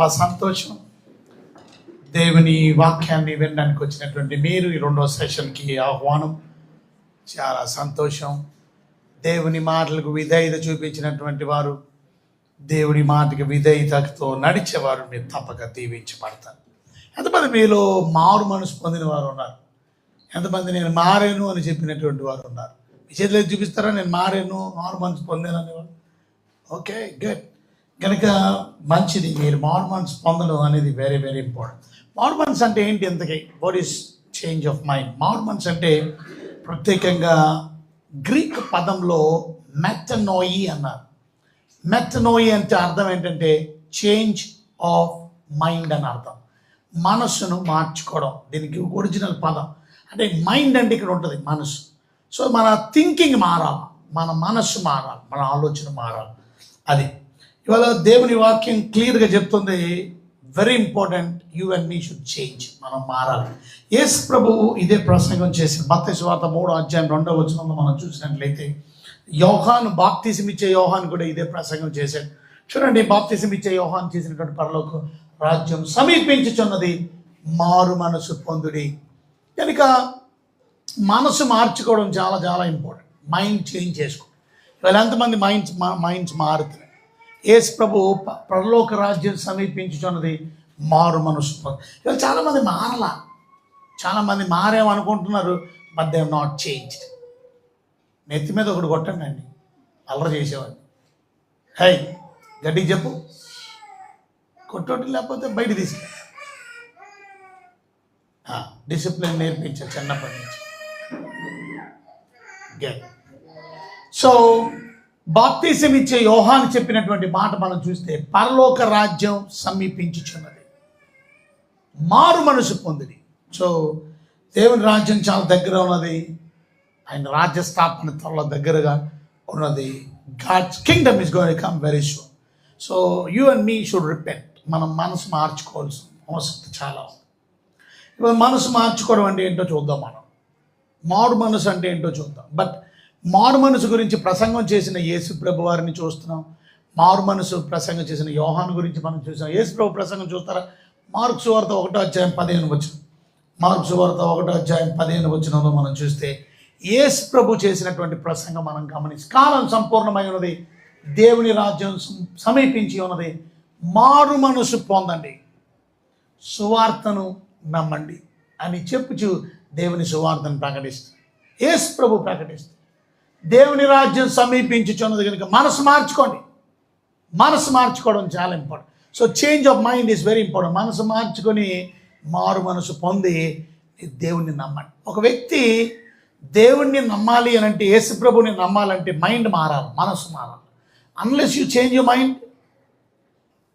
చాలా సంతోషం. దేవుని వాక్యాన్ని వినడానికి వచ్చినటువంటి మీరు ఈ రెండో సెషన్కి ఆహ్వానం. చాలా సంతోషం. దేవుని మాటలకు విధేయత చూపించినటువంటి వారు, దేవుని మాటకి విధేయతతో నడిచేవారు మీరు తప్పక దీవించబడతారు. ఎంతమంది మీలో మారు మనసు పొందిన వారు ఉన్నారు? ఎంతమంది నేను మారాను అని చెప్పినటువంటి వారు ఉన్నారు? మీ చేతిలో చూపిస్తారా నేను మారాను, మారు మనసు పొందాను అనేవారు? Okay, good. కనుక మంచిది. మీరు మారు మనసు పొందడం అనేది వెరీ వెరీ ఇంపార్టెంట్. మారు మనసు అంటే ఏంటి? ఇంతకీ what is change of mind? మారు మనసు అంటే ప్రత్యేకంగా గ్రీక్ పదంలో మెటనోయి అన్నారు. మెటనోయి అంటే అర్థం ఏంటంటే చేంజ్ ఆఫ్ మైండ్ అని అర్థం. మనస్సును మార్చుకోవడం, దీనికి ఒరిజినల్ పదం. అంటే మైండ్ అంటే ఇక్కడ ఉంటుంది మనసు. సో మన థింకింగ్ మారాలి, మన మనస్సు మారాలి, మన ఆలోచన మారాలి. అది ఇవాళ దేవుని వాక్యం క్లియర్గా చెప్తుంది. Very important. You and me should change. మనం మారాలి. యేసు ప్రభువు ఇదే ప్రసంగం చేసి మత్తయి సువార్త 3:2 మనం చూసినట్లయితే యోహాను, బాప్తిసం ఇచ్చే యోహాను కూడా ఇదే ప్రసంగం చేశాడు. చూడండి, బాప్తిసం ఇచ్చే యోహాను చేసినటువంటి పరలోక రాజ్యం సమీపించుచున్నది, మారు మనసు పొందుడి. కనుక మనసు మార్చుకోవడం చాలా చాలా ఇంపార్టెంట్. మైండ్ చేంజ్ చేసుకో. ఇవాళ ఎంతమంది మైండ్స్ మారుతున్నాయి? యేసు ప్రభు పరలోక రాజ్యం సమీపించుచున్నది, మారు మనసు. ఇవాళ చాలామంది మారలా, చాలామంది మారేమనుకుంటున్నారు, but they have not changed. నెత్తి మీద ఒకటి కొట్టండి అండి, అల్లరి చేసేవాడిని. హై, గట్టికి చెప్పు, కొట్టొట్టి లేకపోతే బయట తీసుకెళ్ళి డిసిప్లిన్ నేర్పించారు చిన్నప్పటి నుంచి. సో బాప్తిసం ఇచ్చే యోహాను చెప్పినటువంటి మాట మనం చూస్తే, పరలోక రాజ్యం సమీపించుచున్నది, మారు మనసు పొందిడి. సో దేవుని రాజ్యం చాలా దగ్గర ఉన్నది. ఆయన రాజ్య స్థాపన త్వరలో దగ్గరగా ఉన్నది. God's kingdom is going to come very soon. So you and me should repent. మనం మనసు మార్చుకోవాల్సిన అవసరం చాలా ఉంది. ఇప్పుడు మనసు మార్చుకోవడం అంటే ఏంటో చూద్దాం. మనం మారు మనసు అంటే ఏంటో చూద్దాం. బట్ మారు మనసు గురించి ప్రసంగం చేసిన యేసు ప్రభు వారిని చూస్తున్నాం. మారు మనసు ప్రసంగం చేసిన యోహాను గురించి మనం చూసాం. యేసు ప్రభు ప్రసంగం చూస్తారా? మార్కు సువార్త 1:15. మార్కు సువార్త 1:15 మనం చూస్తే యేసు ప్రభు చేసినటువంటి ప్రసంగం మనం గమనించి, కాలం సంపూర్ణమై ఉన్నది, దేవుని రాజ్యం సమీపించి ఉన్నది, మారు మనసు పొందండి, సువార్తను నమ్మండి అని చెప్పుచు దేవుని సువార్తను ప్రకటిస్తుంది. యేసు ప్రభు ప్రకటిస్తుంది. దేవుని రాజ్యం సమీపించుచున్నది కనుక మనసు మార్చుకోండి. మనసు మార్చుకోవడం చాలా important. So change of mind is very important. మనసు మార్చుకొని మారు మనసు పొంది దేవుణ్ణి నమ్మండి. ఒక వ్యక్తి దేవుణ్ణి నమ్మాలి అని అంటే, యేసు ప్రభుని నమ్మాలంటే మైండ్ మారాలి, మనసు మారాలి. Unless you change your mind,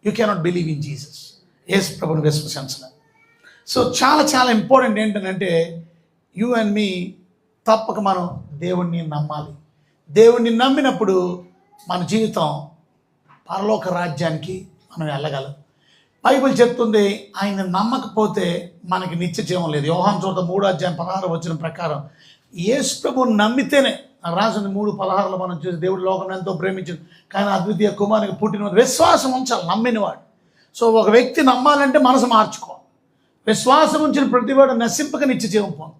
you cannot believe in Jesus. Yesu ప్రభుని విశ్వసించడం. సో చాలా చాలా ఇంపార్టెంట్. ఏంటంటే యూ అండ్ మీ తప్పక మనం దేవుణ్ణి నమ్మాలి. దేవుణ్ణి నమ్మినప్పుడు మన జీవితం పరలోక రాజ్యానికి మనం వెళ్ళగలం. బైబిల్ చెప్తుంది, ఆయన నమ్మకపోతే మనకి నిత్య జీవం లేదు. యోహాను సువార్త 3:16 ప్రకారం యేసు ప్రభువుని నమ్మితేనే, రాసిన 3:16 మనం చూసి, దేవుడు లోకం ఎంతో ప్రేమించింది కానీ అద్వితీయ కుమారునికి పుట్టిన విశ్వాసం ఉంచాలి, నమ్మినవాడు. సో ఒక వ్యక్తి నమ్మాలంటే మనసు మార్చుకోవాలి. విశ్వాసం ఉంచిన ప్రతివాడు నశింపక నిత్య జీవం పొందుతాడు.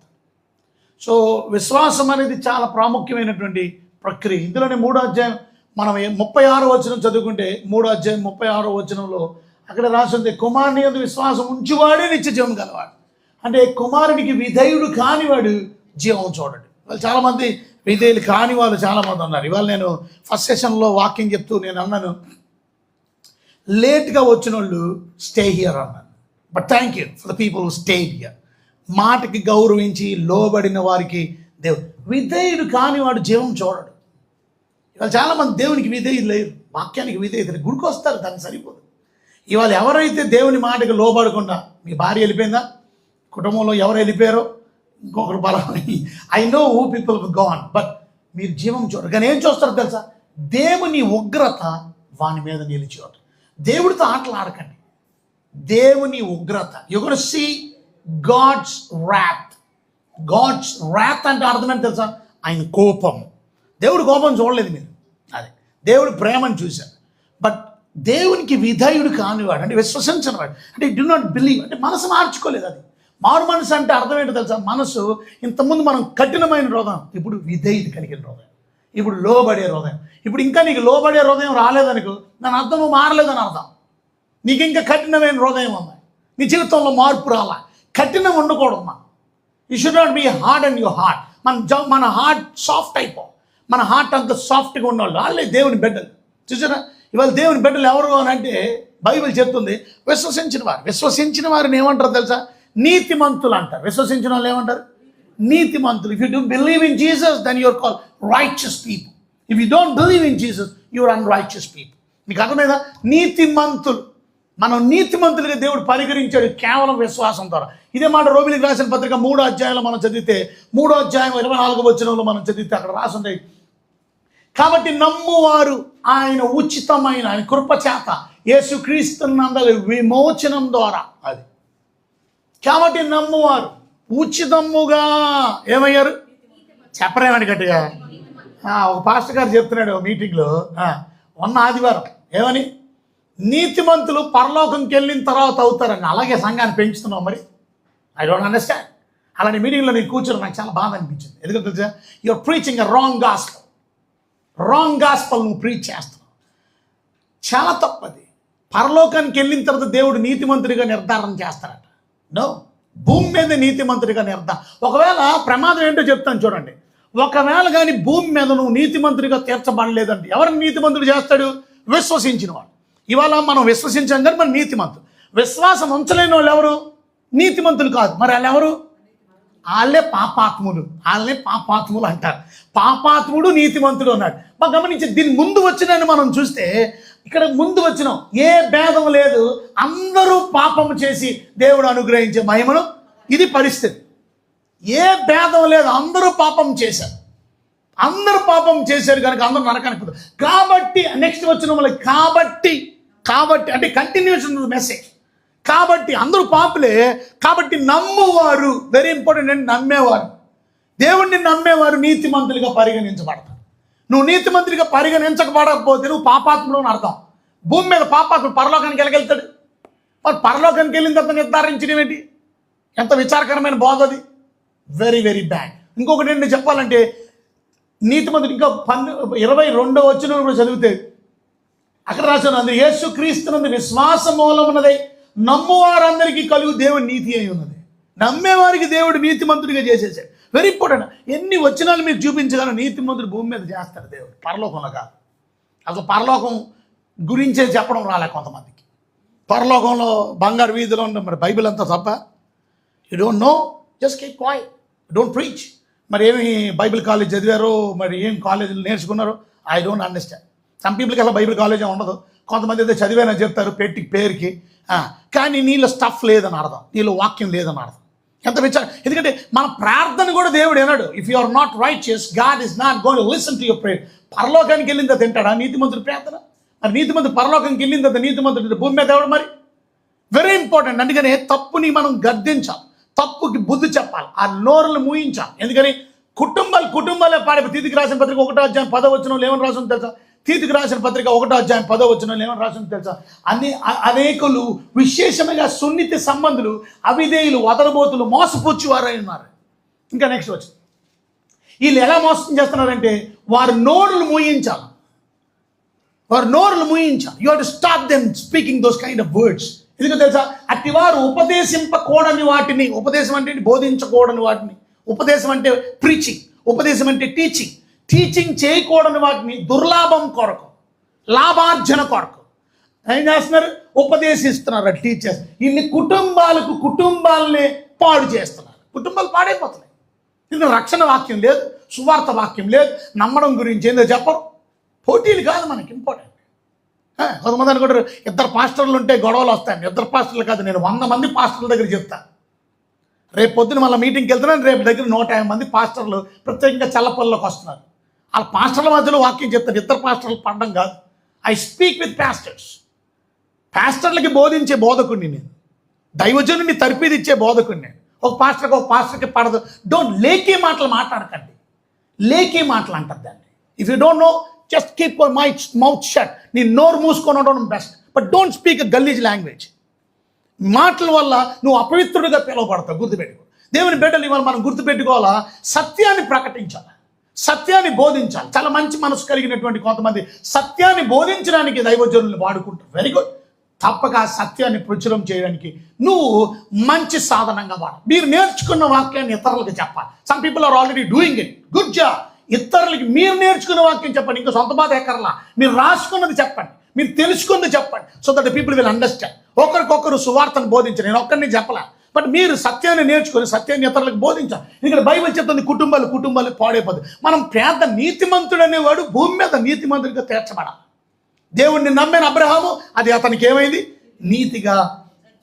సో విశ్వాసం అనేది చాలా ప్రాముఖ్యమైనటువంటి ప్రక్రియ. ఇందులోనే 3వ మనం 36 చదువుకుంటే 3:36 అక్కడ రాసింది, కుమారుని యందు విశ్వాసం ఉంచువాడే నిత్య జీవం గలవాడు. అంటే కుమారునికి విధేయుడు కానివాడు జీవం చూడండి. వాళ్ళు చాలామంది విధేయులు కాని వాళ్ళు చాలామంది ఉన్నారు. ఇవాళ నేను ఫస్ట్ సెషన్లో వాక్యం చెప్తూ నేను అన్నాను, లేట్గా వచ్చిన వాళ్ళు స్టే హియర్ అన్నాను. But thank you for the people who stayed here. మాటకి గౌరవించి లోబడిన వారికి దేవుడు, విధేయుడు కానివాడు జీవం చూడడు. ఇవాళ చాలామంది దేవునికి విధేయులు లేరు, వాక్యానికి విధేయులు, గుడికి వస్తారు, దానికి సరిపోదు. ఇవాళ ఎవరైతే దేవుని మాటకి లోబడకుండా, మీ భార్య వెళ్ళిపోయిందా, కుటుంబంలో ఎవరు వెళ్ళిపోయారో, ఇంకొకరు I know who people gone, but మీరు జీవం చూడరు. కానీ ఏం చూస్తారో తెలుసా? దేవుని ఉగ్రత వాని మీద నిలిచి ఉంటుంది. దేవుడితో ఆటలు ఆడకండి. దేవుని ఉగ్రత, you gonna see God's wrath. God's wrath అంటే అర్థం ఏంటి తెలుసా? ఆయన కోపం. దేవుడు కోపం చూడలేదు మీరు, అదే దేవుడు ప్రేమను చూశారు. బట్ దేవునికి విధేయుడు కానివాడు అంటే విశ్వసించినవాడు అంటే డు నాట్ బిలీవ్ అంటే మనసు మార్చుకోలేదు. అది మారు మనసు అంటే అర్థం ఏంటో తెలుసా? మనసు ఇంతకుముందు మనం కఠినమైన హృదయం, ఇప్పుడు విధేయుడు కలిగిన హృదయం, ఇప్పుడు లోబడే హృదయం. ఇప్పుడు ఇంకా నీకు లోబడే హృదయం రాలేదనుకో దాని అర్థం నువ్వు మారలేదని అర్థం. నీకు ఇంకా కఠినమైన హృదయం ఉంది, నీ జీవితంలో మార్పు రాలా. కఠినం ఉండకూడదు. You should not be hard and your heart. మన హార్ట్ సాఫ్ట్ అయిపో. మన హార్ట్ అంత సాఫ్ట్గా ఉన్నవాళ్ళు వాళ్ళే దేవుని బిడ్డలు. చూసారా, ఇవాళ దేవుని బిడ్డలు ఎవరు అని అంటే బైబిల్ చెప్తుంది విశ్వసించిన వారు. విశ్వసించిన వారిని ఏమంటారు తెలుసా? నీతిమంతులు అంటారు. విశ్వసించిన వాళ్ళు ఏమంటారు? నీతిమంతులు. If you do believe in Jesus then your call righteous people. If you don't believe in Jesus your unrighteous people. మీకు అర్థమైందా? నీతిమంతులు. మనం నీతిమంతులుగా దేవుడు పరిగణించాడు కేవలం విశ్వాసం ద్వారా. ఇదే మాట రోమిలికి రాసిన పత్రిక 3వ అధ్యాయంలో మనం చదివితే 3వ అధ్యాయం 24వ వచనంలో మనం చదివితే అక్కడ రాసుంది, కాబట్టి నమ్మువారు ఆయన ఉచితమైన ఆయన కృప చేత యేసుక్రీస్తునందలి విమోచనం ద్వారా. అది కాబట్టి నమ్మువారు ఉచితముగా ఏమయ్యారు? చెప్పరేమని గట్టిగా ఒక పాస్టర్ గారు చెప్తున్నాడు మీటింగ్లో మొన్న ఆదివారం. ఏమని? నీతిమంతులు పరలోకంకి వెళ్ళిన తర్వాత అవుతారని. అలాగే సంఘాన్ని పెంచుతున్నావు మరి. I don't understand. అలాంటి మీటింగ్లో నేను కూర్చొని నాకు చాలా బాధ అనిపించింది. ఎందుకంటే తెలుసా, you're preaching a wrong gospel. Wrong gospel నువ్వు ప్రీచ్ చేస్తున్నావు. చాలా తప్పది. పరలోకానికి వెళ్ళిన తర్వాత దేవుడు నీతిమంతుడిగా నిర్ధారణ చేస్తారట. నో, భూమి మీద నీతిమంతుడిగా నిర్ధారణ. ఒకవేళ ప్రమాదం ఏంటో చెప్తాను చూడండి. ఒకవేళ కానీ భూమి మీద నువ్వు నీతిమంతుడిగా తీర్చబడలేదంటే ఎవరిని నీతిమంతుడు చేస్తాడు? విశ్వసించిన వాడు. ఇవాళ మనం విశ్వసించాం కానీ మన నీతిమంతులు. విశ్వాసం ఉంచలేని వాళ్ళు ఎవరు? నీతిమంతులు కాదు. మరి వాళ్ళు ఎవరు? వాళ్ళే పాపాత్ములు. వాళ్ళే పాపాత్ములు అంటారు. పాపాత్ముడు నీతిమంతుడు అన్నాడు. బాగా గమనించి దీని ముందు వచ్చినని మనం చూస్తే ఇక్కడ ముందు వచ్చినాం ఏ భేదం లేదు, అందరూ పాపము చేసి దేవుడు అనుగ్రహించే మహిమను. ఇది పరిస్థితి. ఏ భేదం లేదు, అందరూ పాపం చేశారు. అందరూ పాపం చేశారు కనుక అందరూ నరకానికి పోతారు. కాబట్టి నెక్స్ట్ వచ్చిన వాళ్ళకి కాబట్టి అంటే కంటిన్యూషన్ మెసేజ్. కాబట్టి అందరూ పాపులే. కాబట్టి నమ్మువారు వెరీ ఇంపార్టెంట్ అండి. నమ్మేవారు, దేవుణ్ణి నమ్మేవారు నీతిమంతులుగా పరిగణించబడతారు. నువ్వు నీతిమంతులుగా పరిగణించకపోతే నువ్వు పాపాత్ముడు అని అర్థం. భూమి మీద పాపాత్ముడు పరలోకానికి వెళ్ళగలుగుతాడు. మరి పరలోకానికి వెళ్ళిన తర్వాత నిర్ధారించడం ఏంటి? ఎంత విచారకరమైన బోధ అది. Very very bad. ఇంకొకటి ఏంటి చెప్పాలంటే, నీతిమంతుడు ఇంకా 22వ వచనం కూడా చదివితే అక్కడ రాసిన అందరూ యేసుక్రీస్తునందు విశ్వాస మూలమున్నదై నమ్మువారందరికీ కలుగు దేవుడు నీతి అయి ఉన్నది. నమ్మేవారికి దేవుడు నీతిమంతుడిగా చేసేసాడు. Very important. ఎన్ని వచనాలు మీకు చూపించగలను నీతిమంతుడు భూమి మీద చేస్తాడు దేవుడు, పరలోకంలో కాదు. అసలు పరలోకం గురించే చెప్పడం రాలే కొంతమందికి. పరలోకంలో బంగారు వీధిలో ఉన్న మరి బైబిల్ అంతా తప్ప. You don't know, just keep quiet, don't preach. మరి ఏమి బైబిల్ కాలేజ్ చదివారో, మరి ఏం కాలేజీలు నేర్చుకున్నారో ఐ డోంట్ అండర్స్టాండ్. సమ్ పీపుల్కి అలా బైబిల్ కాలేజీ ఉండదు. కొంతమంది అయితే చదివానని చెప్తారు పేరుకి, కానీ నీళ్ళ స్టఫ్ లేదని అర్థం, నీళ్ళ వాక్యం లేదని అర్థం. ఎంత విచారం. ఎందుకంటే మన ప్రార్థన కూడా దేవుడు ఏనాడు, if you are not righteous God is not going to listen to your prayer. పరలోకానికి వెళ్ళిందా తింటాడా నీతిమంతుడు ప్రార్థన? మరి నీతిమంతుడు పరలోకానికి వెళ్ళిందా నీతిమంతుడు భూమి మీద ఎవడు? మరి వెరీ ఇంపార్టెంట్. అందుకనే తప్పుని మనం గద్దించాలి, తప్పుకి బుద్ధి చెప్పాలి, ఆ నోరులు మూయించాలి. ఎందుకని కుటుంబాలే పాడే. తీతుకి రాసిన పత్రిక 1వ అధ్యాయం 10వ వచనంలో ఏమని రాసిందో తెలుసా? తీతుకి రాసిన పత్రిక 1వ అధ్యాయం 10వ వచనంలో ఏమని రాసిందో తెలుసా? అనేకులు విశేషంగా సున్నిత సంబంధులు, అవిధేయులు, వదలబోతులు, మోసపుచ్చువారై ఉన్నారు. ఇంకా నెక్స్ట్ వచ్చి వీళ్ళు ఎలా మోసం చేస్తున్నారంటే వారు నోరులు మూయించాలి. You have to stop them speaking those kind of words. ఎందుకంటే తెలుసా, అట్టివారు ఉపదేశింపకూడని వాటిని, ఉపదేశం అంటే బోధించకూడని వాటిని, ఉపదేశం అంటే ప్రీచింగ్, ఉపదేశం అంటే టీచింగ్ చేయకూడని వాటిని దుర్లాభం కొరకు, లాభార్జన కొరకు ఏం చేస్తున్నారు? ఉపదేశిస్తున్నారు టీచర్స్. ఇన్ని కుటుంబాలని పాడు చేస్తున్నారు. కుటుంబాలు పాడైపోతున్నాయి. ఇందులో రక్షణ వాక్యం లేదు, సువార్త వాక్యం లేదు, నమ్మడం గురించి ఏందో చెప్పరు. పోటీలు కాదు మనకి ఇంపార్టెంట్. కొంతమంది అనుకుంటారు ఇద్దరు పాస్టర్లు ఉంటే గొడవలు వస్తాయి. ఇద్దరు పాస్టర్లు కాదు, నేను 100 మంది పాస్టర్ల దగ్గర చెప్తాను. రేపు పొద్దున మళ్ళీ మీటింగ్కి వెళ్తున్నాను. రేపు దగ్గర 150 మంది పాస్టర్లు ప్రత్యేకంగా చల్లపల్లిలోకి వస్తున్నారు. వాళ్ళ పాస్టర్ల మధ్యలో వాక్యం చెప్తారు. ఇద్దరు పాస్టర్లు పడడం కాదు. I speak with pastors. పాస్టర్లకి బోధించే బోధకుడిని నేను, దైవజనుడిని తర్పీదిచ్చే బోధకుడిని నేను. ఒక పాస్టర్కి పడదు. డోంట్ లేకే మాటలు మాట్లాడకండి. లేకే మాటలు అంటారు దాన్ని. If you don't know just keep your mouth shut. నీ నోరు మూసుకొని ఉండడం బెస్ట్. బట్ డోంట్ స్పీక్ గల్లీజ్ లాంగ్వేజ్. మాటల వల్ల నువ్వు అపవిత్రుడిగా పిలువబడతావు. గుర్తుపెట్టుకో. దేవుని బిడ్డలు ఇవాళ మనం గుర్తుపెట్టుకోవాలా, సత్యాన్ని ప్రకటించాలి, సత్యాన్ని బోధించాలి. చాలా మంచి మనసు కలిగినటువంటి కొంతమంది సత్యాన్ని బోధించడానికి దైవజనులను వాడుకుంటారు. Very good. తప్పక ఆ సత్యాన్ని ప్రచురం చేయడానికి నువ్వు మంచి సాధనంగా వాడు. మీరు నేర్చుకున్న వాక్యాన్ని ఇతరులకు చెప్పాలి. Some people are already doing it. Good job. ఇతరులకి మీరు నేర్చుకున్న వాక్యం చెప్పండి. ఇంకా సొంత బాధ ఎక్కర్లా. మీరు రాసుకున్నది చెప్పండి, మీరు తెలుసుకుంది చెప్పండి. So that people will understand. ఒకరికొకరు సువార్తను బోధించండి. నేను ఒక్కరిని చెప్పలే, బట్ మీరు సత్యాన్ని నేర్చుకొని సత్యాన్ని ఇతరులకు బోధించాలి. ఇక్కడ బైబిల్ చెప్తుంది కుటుంబాలు పాడైపోతుంది. మనం పేద నీతిమంతుడు అనేవాడు భూమి మీద నీతిమంతుడిగా తీర్చబడాలి. దేవుణ్ణి నమ్మిన అబ్రహాము, అది అతనికి ఏమైంది? నీతిగా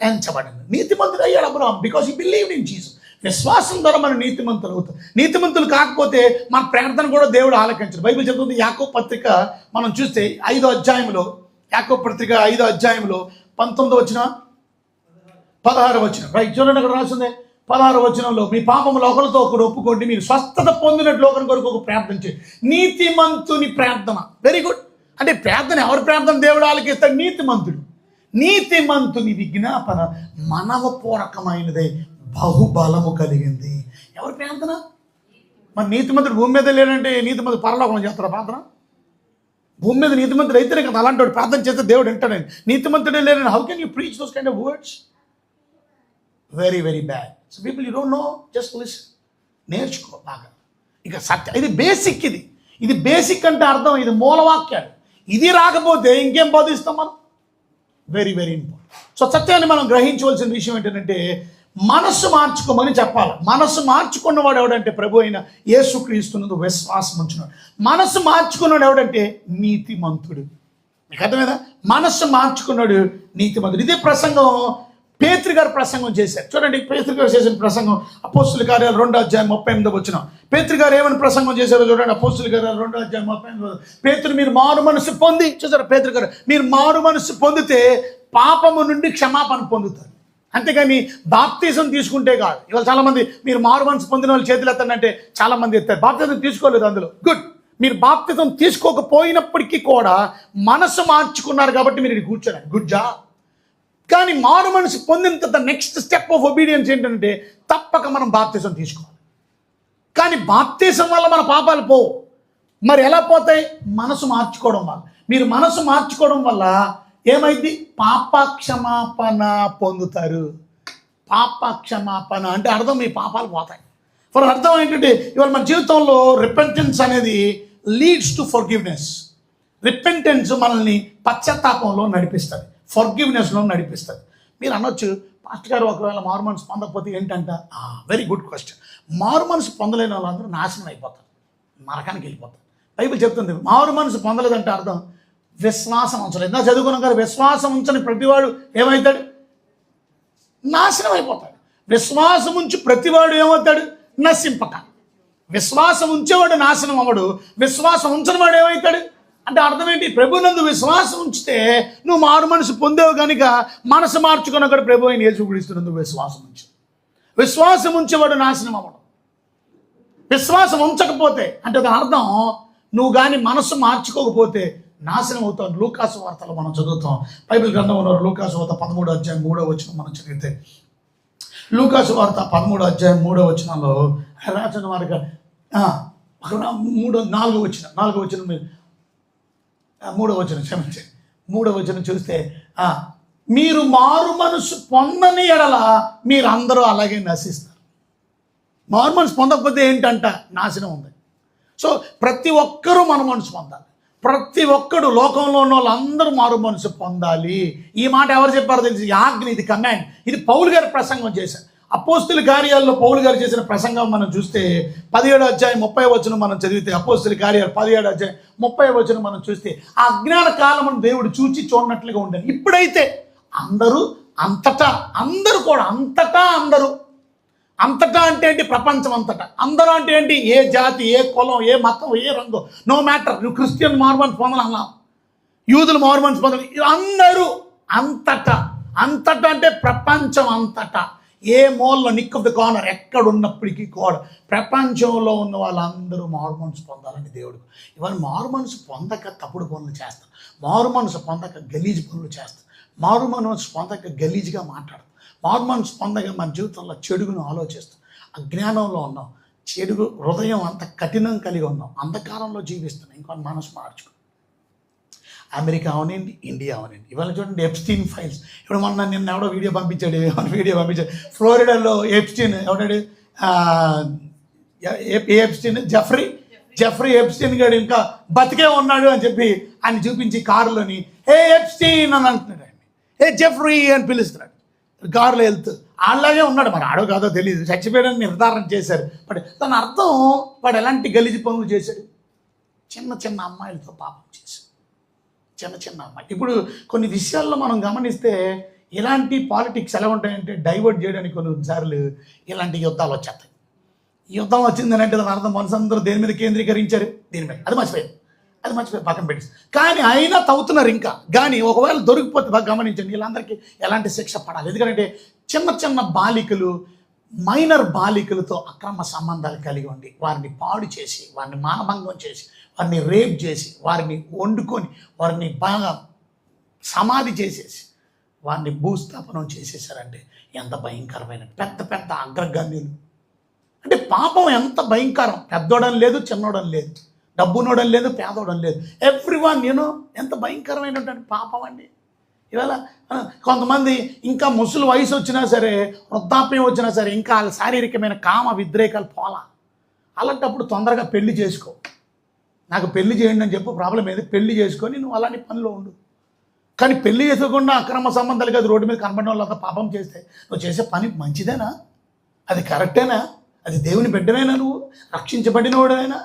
ఎంచబడింది. నీతిమంతుడు అయ్యాడు Abraham because he believed in Jesus. విశ్వాసం ద్వారా మనం నీతిమంతులు అవుతాం. నీతిమంతులు కాకపోతే మన ప్రార్థన కూడా దేవుడు ఆలకించడు. బైబిల్ చెప్తుంది యాకోబు పత్రిక మనం చూస్తే 5వ అధ్యాయంలో, యాకోబు పత్రిక 5వ అధ్యాయంలో 19వ వచనం 16వ వచనం రైట్ చూడండి. అక్కడ రాసిందే 16వ వచనంలో, మీ పాపములు ఒకరితో ఒకరు ఒప్పుకోండి, మీరు స్వస్థత పొందినట్లు ఒకరి కొరకు ఒక ప్రార్థన చేయండి. నీతిమంతుని ప్రార్థన. Very good. అంటే ప్రార్థన, ఎవరి ప్రార్థన దేవుడు ఆలకిస్తాడు? నీతిమంతుడు. నీతిమంతుని విజ్ఞాపన మనవపూర్వకమైనదే, బహుబలము కలిగింది. ఎవరి ప్రార్థన? మరి నీతిమంతుడు భూమి మీద లేడంటే నీతిమంతుడు పరలోకంలో చేస్తారా ప్రార్థన? భూమి మీద నీతిమంతుడు అయితేనే కదా అలాంటి వాడు ప్రార్థన చేస్తే దేవుడు వింటాడని. నీతిమంతుడే లేడని how can you preach those kind of words? Very very bad. So people you don't know, just listen. నేర్చుకో బాగా. ఇక సత్యం, ఇది బేసిక్. ఇది బేసిక్ అంటే అర్థం, ఇది మూలవాక్యాలు. ఇది రాకపోతే ఇంకేం బోధిస్తాం మనం? Very very important. సో సత్యాన్ని మనం గ్రహించవలసిన విషయం ఏంటంటే మనస్సు మార్చుకోమని చెప్పాలి. మనస్సు మార్చుకున్నవాడు ఎవడంటే ప్రభు అయిన యేసుక్రీస్తునందు విశ్వాసం ఉంచున్నాడు. మనస్సు మార్చుకున్నాడు ఎవడంటే నీతిమంతుడు. మీకు అర్థమైందా? మనస్సు మార్చుకున్నాడు నీతిమంతుడు. ఇదే ప్రసంగం పేతురు గారు ప్రసంగం చేశారు. చూడండి, పేతురు గారు చేసిన ప్రసంగం అపోస్తుల కార్యాలు 2వ అధ్యాయం 38వ వచనం. పేతురు గారు ఏమని ప్రసంగం చేశారో చూడండి. అపోస్తుల కార్యాలు 2వ అధ్యాయం 38వ. పేతురు, మీరు మారు మనసు పొంది, చూసారా పేతురు గారు, మీరు మారు మనసు పొందితే పాపము నుండి క్షమాపణ పొందుతారు. అంతేగాని బాప్తిజం తీసుకుంటే కాదు. ఇవాళ చాలామంది మీరు మారు మనసు పొందిన వాళ్ళు చేతులు ఎత్తానంటే చాలామంది ఎత్తారు. బాప్తిజం తీసుకోలేదు అందులో. గుడ్. మీరు బాప్తిజం తీసుకోకపోయినప్పటికీ కూడా మనసు మార్చుకున్నారు కాబట్టి మీరు ఇది కూర్చోండి. Good job. కానీ మారు మనసు పొందిన తర్వాత నెక్స్ట్ స్టెప్ ఆఫ్ ఒబీడియన్స్ ఏంటంటే తప్పక మనం బాప్తిజం తీసుకోవాలి. కానీ బాప్తిజం వల్ల మన పాపాలు పోవు. మరి ఎలా పోతాయి? మనసు మార్చుకోవడం వల్ల. మీరు మనసు మార్చుకోవడం వల్ల ఏమైంది? పాప క్షమాపణ పొందుతారు. పాప క్షమాపణ అంటే అర్థం మీ పాపాలు పోతాయి. ఫర్ అర్థం ఏంటంటే ఇవాళ మన జీవితంలో రిపెంటెన్స్ అనేది లీడ్స్ టు ఫర్గివ్నెస్. రిపెంటెన్స్ మనల్ని పశ్చాత్తాపంలో నడిపిస్తుంది, ఫర్గివ్నెస్లో నడిపిస్తుంది. మీరు అనొచ్చు, పాస్టర్ గారు ఒకవేళ మారు మనసు పొందకపోతే ఏంటంట? Very good question. మారు మనసు పొందలేని వాళ్ళందరూ నాశనం అయిపోతారు, నరకానికి వెళ్ళిపోతారు. బైబిల్ చెప్తుంది మారు మనసు పొందలేదంటే అర్థం విశ్వాసం ఉంచలేదు. నా చదువుకున్నాం కదా, విశ్వాసం ఉంచని ప్రతివాడు ఏమవుతాడు? నాశనం అయిపోతాడు. విశ్వాసం ఉంచి ప్రతివాడు ఏమవుతాడు? నశింపక. విశ్వాసం ఉంచేవాడు నాశనం అవ్వడు, విశ్వాసం ఉంచని వాడు ఏమవుతాడు అంటే అర్థం ఏంటి? ప్రభునందు విశ్వాసం ఉంచితే నువ్వు మారు మనసు పొందేవు కనుక మనసు మార్చుకున్న కూడా ప్రభు అయిన యేసుక్రీస్తునందు విశ్వాసం ఉంచు. విశ్వాసం ఉంచేవాడు నాశనం అవ్వడం. విశ్వాసం ఉంచకపోతే అంటే దాని అర్థం నువ్వు కానీ మనసు మార్చుకోకపోతే నాశనం అవుతావు. లూకాసు వార్తలో మనం చదువుతాం. బైబిల్ గ్రంథంలో లూకాసు వార్త 13వ అధ్యాయం 3వ వచనం మనం చదివితే, లూకాసు వార్త 13వ అధ్యాయం 3వ వచనంలో రాసిన వారిగా 4వ వచనం క్షమించండి, 3వ వచనం చూస్తే, మీరు మారు మనసు పొందని ఎడల మీరందరూ అలాగే నశిస్తారు. మారు మనసు పొందకపోతే ఏంటంట? నాశనం ఉంది. సో ప్రతి ఒక్కరూ మన మనసు పొందాలి. ప్రతి ఒక్కడు లోకంలో ఉన్న వాళ్ళందరూ మారు మనసు పొందాలి. ఈ మాట ఎవరు చెప్పారో తెలిసి ఆజ్ఞ, ఇది కమాండ్. ఇది పౌలు గారి ప్రసంగం చేశారు. అపోస్తుల కార్యాల్లో పౌలు గారు చేసిన ప్రసంగం మనం చూస్తే 17వ అధ్యాయం 30వ వచనం మనం చదివితే, అపోస్తుల కార్యాలు 17వ అధ్యాయం 30వ వచనం మనం చూస్తే, ఆ అజ్ఞాన కాలమును దేవుడు చూచి చూడనట్లుగా ఉండేది. ఇప్పుడైతే అందరూ అంతటా, అందరూ కూడా అంతటా, అందరూ అంతటా అంటే ఏంటి? ప్రపంచం అంతటా. అందరూ అంటే ఏంటి? ఏ జాతి, ఏ కులం, ఏ మతం, ఏ రంగు, నో మ్యాటర్. నువ్వు క్రిస్టియన్ మార్మన్స్ పొందాలన్నా, యూదులు మార్మన్స్ పొందాలి, అందరూ అంతటా. అంతటా అంటే ప్రపంచం అంతటా. ఏ మూలలో నిక్ ఆఫ్ ద కార్నర్ ఎక్కడున్నప్పటికీ కూడా ప్రపంచంలో ఉన్న వాళ్ళందరూ మారు మనసు పొందాలని దేవుడు. ఇవాళ మారు మనసు పొందక తప్పుడు పనులు చేస్తారు, మారు మనసు పొందక గలీజు పనులు చేస్తారు, మారు మనసు పొందక గలీజుగా మాట్లాడతాం, మారు మనసు పొందక మన జీవితంలో చెడుగును ఆలోచిస్తాం, అజ్ఞానంలో ఉన్నాం, చెడు హృదయం అంత కఠినం కలిగి ఉన్నాం, అంధకారంలో జీవిస్తున్నాం. ఇంకొన్ని మనసు మార్చుకో. అమెరికా అవనండి, ఇండియా అవనండి, ఇవాళ చూడండి ఎప్స్టీన్ ఫైల్స్. ఇప్పుడు మొన్న నిన్న ఎవడో వీడియో పంపించాడు, ఫ్లోరిడాలో ఎప్స్టీన్ ఎవడాడు, ఎప్స్టీన్ జెఫ్రీ ఎప్స్టీన్ గారు ఇంకా బతికే ఉన్నాడు అని చెప్పి ఆయన చూపించి కారులోని ఎప్స్టీన్ అని అంటున్నాడు, ఆయన జెఫ్రీ అని పిలుస్తున్నాడు కారులో వెళ్తూ. అలాగే ఉన్నాడు, మరి ఆడో కాదో తెలియదు, చచ్చిపోయాడని నిర్ధారణ చేశారు. బట్ దాని అర్థం వాడు ఎలాంటి గలీజు పనులు చేశాడు, చిన్న చిన్న అమ్మాయిలతో పాపం చేశాడు, చిన్న అమ్మాయి. ఇప్పుడు కొన్ని విషయాల్లో మనం గమనిస్తే ఇలాంటి పాలిటిక్స్ ఎలా ఉంటాయంటే డైవర్ట్ చేయడానికి కొన్నిసార్లు ఇలాంటి యుద్ధాలు వచ్చేస్తాయి. ఈ యుద్ధం వచ్చిందని అంటే దాని అర్థం మనసందరూ దేని మీద కేంద్రీకరించారు, దీనిపై. అది మర్చిపోయి పక్కన పెట్టి కానీ అయినా తవ్వుతున్నారు ఇంకా. కానీ ఒకవేళ దొరికిపోతే బాగా గమనించండి, వీళ్ళందరికీ ఎలాంటి శిక్ష పడాలి. ఎందుకంటే చిన్న బాలికలు, మైనర్ బాలికలతో అక్రమ సంబంధాలు కలిగి ఉండి వారిని పాడు చేసి, వారిని మానభంగం చేసి, వారిని రేప్ చేసి, వారిని వండుకొని, వారిని బాగా సమాధి చేసేసి, వారిని భూస్థాపనం చేసేసారంటే ఎంత భయంకరమైన పెద్ద అగ్రగణ్యులు. అంటే పాపం ఎంత భయంకరం. పెద్దోడం లేదు, చిన్నోడం లేదు, డబ్బునోడం లేదు, పేదోడం లేదు, ఎవ్రీవన్ ఎంత భయంకరమైనటువంటి పాపం అండి. ఇవాళ కొంతమంది ఇంకా ముసలి వయసు వచ్చినా సరే, వృద్ధాప్యం వచ్చినా సరే, ఇంకా వాళ్ళ శారీరకమైన కామ విద్రేకాలు పోలా. అలాంటప్పుడు తొందరగా పెళ్లి చేసుకో, నాకు పెళ్లి చేయండి అని చెప్పు. ప్రాబ్లం ఏది, పెళ్లి చేసుకొని నువ్వు అలాంటి పనిలో ఉండు. కానీ పెళ్లి చేసుకోకుండా అక్రమ సంబంధాలు కాదు రోడ్డు మీద కనబడిన వాళ్ళంతా పాపం చేస్తే నువ్వు చేసే పని మంచిదేనా, అది కరెక్టేనా, అది దేవుని బిడ్డవేనా, నువ్వు రక్షించబడిన వాడేనా?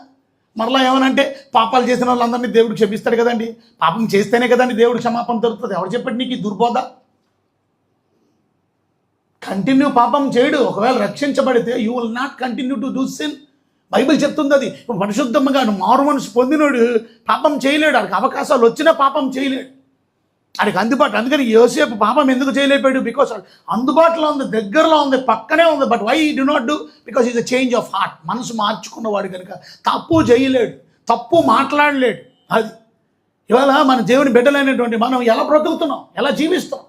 మరలా ఏమనంటే పాపాలు చేసిన వాళ్ళందరినీ దేవుడు క్షమిస్తాడు కదండి, పాపం చేస్తేనే కదండి దేవుడు క్షమాపణ దొరుకుతుంది. ఎవరు చెప్పండి నీకు ఈ దుర్బోధ? కంటిన్యూ పాపం చేయడు. ఒకవేళ రక్షించబడితే you will not continue to do sin. Bible చెప్తుంది అది. పరిశుద్ధంగా మారు మనసు పొందినోడు పాపం చేయలేడు, వాడికి అవకాశాలు వచ్చినా పాపం చేయలేడు, వాడికి అందుబాటు. అందుకని యోసేపు పాపం ఎందుకు చేయలేపాడు? బికాస్ అందుబాటులో ఉంది, దగ్గరలో ఉంది, పక్కనే ఉంది. But why do not do? Because is a change of heart. మనసు మార్చుకున్నవాడు కనుక తప్పు చేయలేడు, తప్పు మాట్లాడలేడు. అది ఇవాళ మన దేవుని బిడ్డలైనటువంటి మనం ఎలా బ్రతుకుతున్నాం, ఎలా జీవిస్తున్నాం?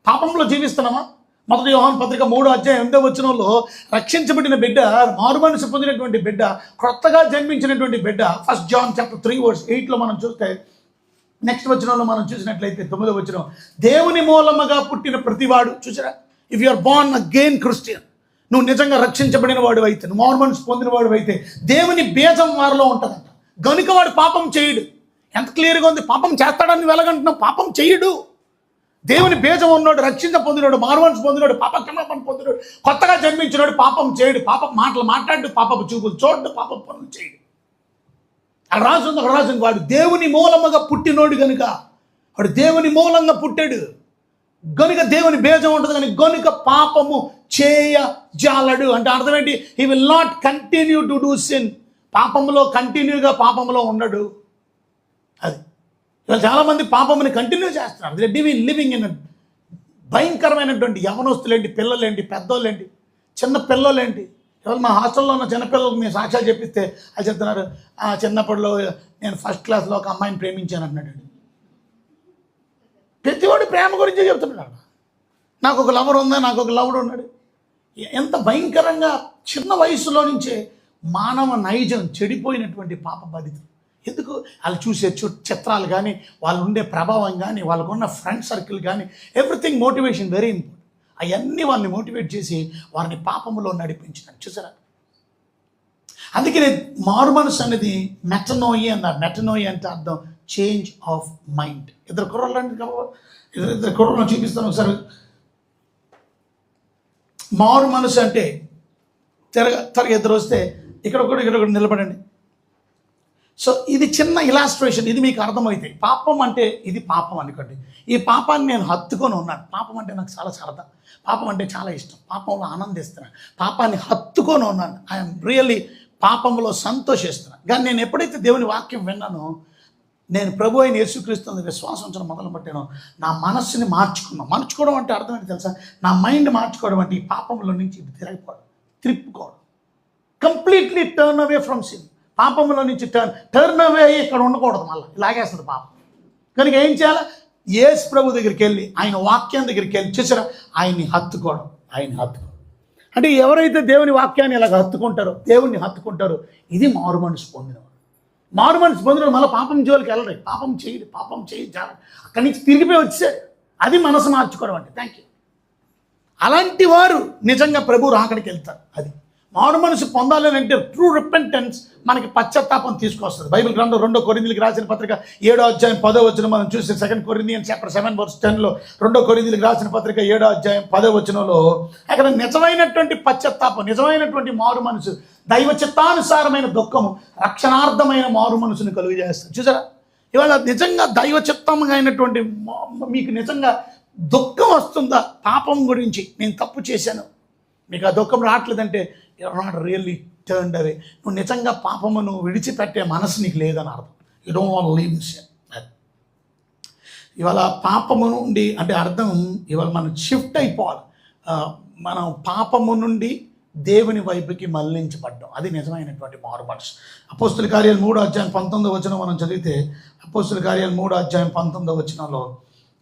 పాపంలో జీవిస్తున్నామా? మొదటి యోహాను పత్రిక 3:8 రక్షించబడిన బిడ్డ, మారు మనసు పొందినటువంటి బిడ్డ, క్రొత్తగా జన్మించినటువంటి బిడ్డ. 1 John 3:8 మనం చూస్తే, నెక్స్ట్ వచనంలో మనం చూసినట్లయితే 9వ వచనం, దేవుని మూలముగా పుట్టిన ప్రతివాడు. చూసారా, if you are born again Christian, నువ్వు నిజంగా రక్షించబడిన వాడు అయితే, నువ్వు మారు మనసు పొందిన వాడు అయితే, దేవుని బీజం వారిలో ఉంటుందంట. గనుక వాడు పాపం చేయడు. ఎంత క్లియర్గా ఉంది. పాపం చేస్తాడని వెలగంటున్నాం, పాపం చేయడు. దేవుని బీజం ఉన్నాడు, రక్షించ పొందినాడు, మారు మనసు పొందినాడు, పాప క్షమాపణ పొందినాడు, కొత్తగా జన్మించినాడు, పాపం చేయడు, పాప మాటలు మాట్లాడు, పాపపు చూపులు చూడు, పాప పనులు చేయడు. అక్కడ రాసింది వాడు దేవుని మూలముగా పుట్టినోడు కనుక, వాడు దేవుని మూలంగా పుట్టాడు గనుక దేవుని బీజం ఉంటుంది. కానీ గనుక పాపము చేయజాలడు అంటే అర్థం ఏంటి? He will not continue to do sin. పాపములో కంటిన్యూగా పాపములో ఉండడు. అది ఇవాళ చాలామంది పాపముని కంటిన్యూ చేస్తున్నారు. లివింగ్ ఇన్ భయంకరమైనటువంటి యవనస్తులేంటి, పిల్లలేంటి, పెద్దోళ్ళేంటి, చిన్న పిల్లలేంటి. ఇవాళ మా హాస్టల్లో ఉన్న చిన్నపిల్లలకు మేము సాక్ష్యాలు చెప్పిస్తే అది చెప్తున్నారు, చిన్నప్పటిలో నేను ఫస్ట్ క్లాస్లో ఒక అమ్మాయిని ప్రేమించాను అన్నాడు. ప్రతివాడు ప్రేమ గురించే చెప్తున్నాడు. నాకు ఒక లవర్ ఉందా, నాకు ఒక లవర్ ఉన్నాడు. ఎంత భయంకరంగా చిన్న వయసులో నుంచే మానవ నైజం చెడిపోయినటువంటి పాప బాధితులు. ఎందుకు? వాళ్ళు చూసే చిత్రాలు కానీ, వాళ్ళు ఉండే ప్రభావం కానీ, వాళ్ళకున్న ఫ్రెండ్ సర్కిల్ కానీ, ఎవ్రీథింగ్ మోటివేషన్ వెరీ ఇంపార్టెంట్. అవన్నీ వాళ్ళని మోటివేట్ చేసి వారిని పాపములో నడిపించినాడు. చూసారా? అందుకనే మారు మనసు అనేది మెటనోయి అన్నారు. మెటనోయి అంటే అర్థం చేంజ్ ఆఫ్ మైండ్. ఇద్దరు కుర్రలను చూపిస్తాను ఒకసారి. మారు మనసు అంటే త్వరగా ఇద్దరు వస్తే ఇక్కడ కూడా నిలబడండి. సో ఇది చిన్న ఇలాస్ట్రేషన్, ఇది మీకు అర్థమైతే. పాపం అంటే ఇది పాపం అనుకోండి. ఈ పాపాన్ని నేను హత్తుకొని ఉన్నాను. పాపం అంటే నాకు చాలా సరదా, పాపం అంటే చాలా ఇష్టం, పాపంలో ఆనందిస్తున్నాను, పాపాన్ని హత్తుకొని ఉన్నాను. ఐఎమ్ రియల్లీ పాపంలో సంతోషిస్తున్నాను. కానీ నేను ఎప్పుడైతే దేవుని వాక్యం విన్నానో నేను ప్రభు అయిన యేసుక్రీస్తు విశ్వాసం ఉంచడం మొదలుపెట్టాను, నా మనస్సుని మార్చుకోవడం అంటే అర్థం ఏంటి తెలుసా? నా మైండ్ మార్చుకోవడం అంటే ఈ పాపంలో నుంచి త్రిప్పుకోవడం, completely turn away from sin. పాపంలో నుంచి టర్న్ అవే అయ్యి ఇక్కడ ఉండకూడదు, మళ్ళీ ఇలాగేస్తుంది పాపం. కనుక ఏం చేయాలి? యేసు ప్రభు దగ్గరికి వెళ్ళి, ఆయన వాక్యం దగ్గరికి వెళ్ళి చూసారా, ఆయన్ని హత్తుకోవడం. అంటే ఎవరైతే దేవుని వాక్యాన్ని ఇలాగ హత్తుకుంటారో, దేవుణ్ణి హత్తుకుంటారో, ఇది మారు మనసు పొందినవాడు. మారు మనసు పొందినవాడు మళ్ళీ పాపం జోలికి వెళ్ళరు. పాపం చేయి అక్కడి నుంచి తిరిగిపోయి వచ్చాడు. అది మనసు మార్చుకోవడం అంటే. Thank you. అలాంటి వారు నిజంగా ప్రభు రాకడికి వెళ్తారు. అది మారు మనసు పొందాలని అంటే ట్రూ రిపెంటెన్స్ మనకి పశ్చాత్తాపం తీసుకొస్తుంది. బైబిల్ గ్రంథం 2 కొరింథీయులకు రాసిన పత్రిక 7వ అధ్యాయం 10వ వచనం మనం చూస్తే 2 Corinthians chapter 7:10 2 కొరింథీయులకు రాసిన పత్రిక 7వ అధ్యాయం 10వ వచనంలో అక్కడ నిజమైనటువంటి పశ్చాత్తాపం, నిజమైనటువంటి మారు మనసు, దైవ చిత్తానుసారమైన దుఃఖము రక్షణార్థమైన మారు మనసును కలుగజేస్తుంది. చూసారా, ఇవాళ నిజంగా దైవ చిత్తంగా అయినటువంటి మీకు నిజంగా దుఃఖం వస్తుందా? పాపం గురించి నేను తప్పు చేశాను, మీకు ఆ దుఃఖం రావట్లేదంటే యూఆర్ నాట్ రియల్లీ టర్న్డ్ అవే. నువ్వు నిజంగా పాపమును విడిచిపెట్టే మనసు నీకు లేదని అర్థం. You don't want to leave this. ఇవాళ పాపము నుండి అంటే అర్థం, ఇవాళ మనం షిఫ్ట్ అయిపోవాలి. మనం పాపము నుండి దేవుని వైపుకి మళ్లించబడ్డం, అది నిజమైనటువంటి మారు మనసు. అపోస్తుల కార్యాలు 3వ అధ్యాయం 19వ వచనం మనం చదివితే, అపోస్తుల కార్యాలు 3వ అధ్యాయం 19వ వచనంలో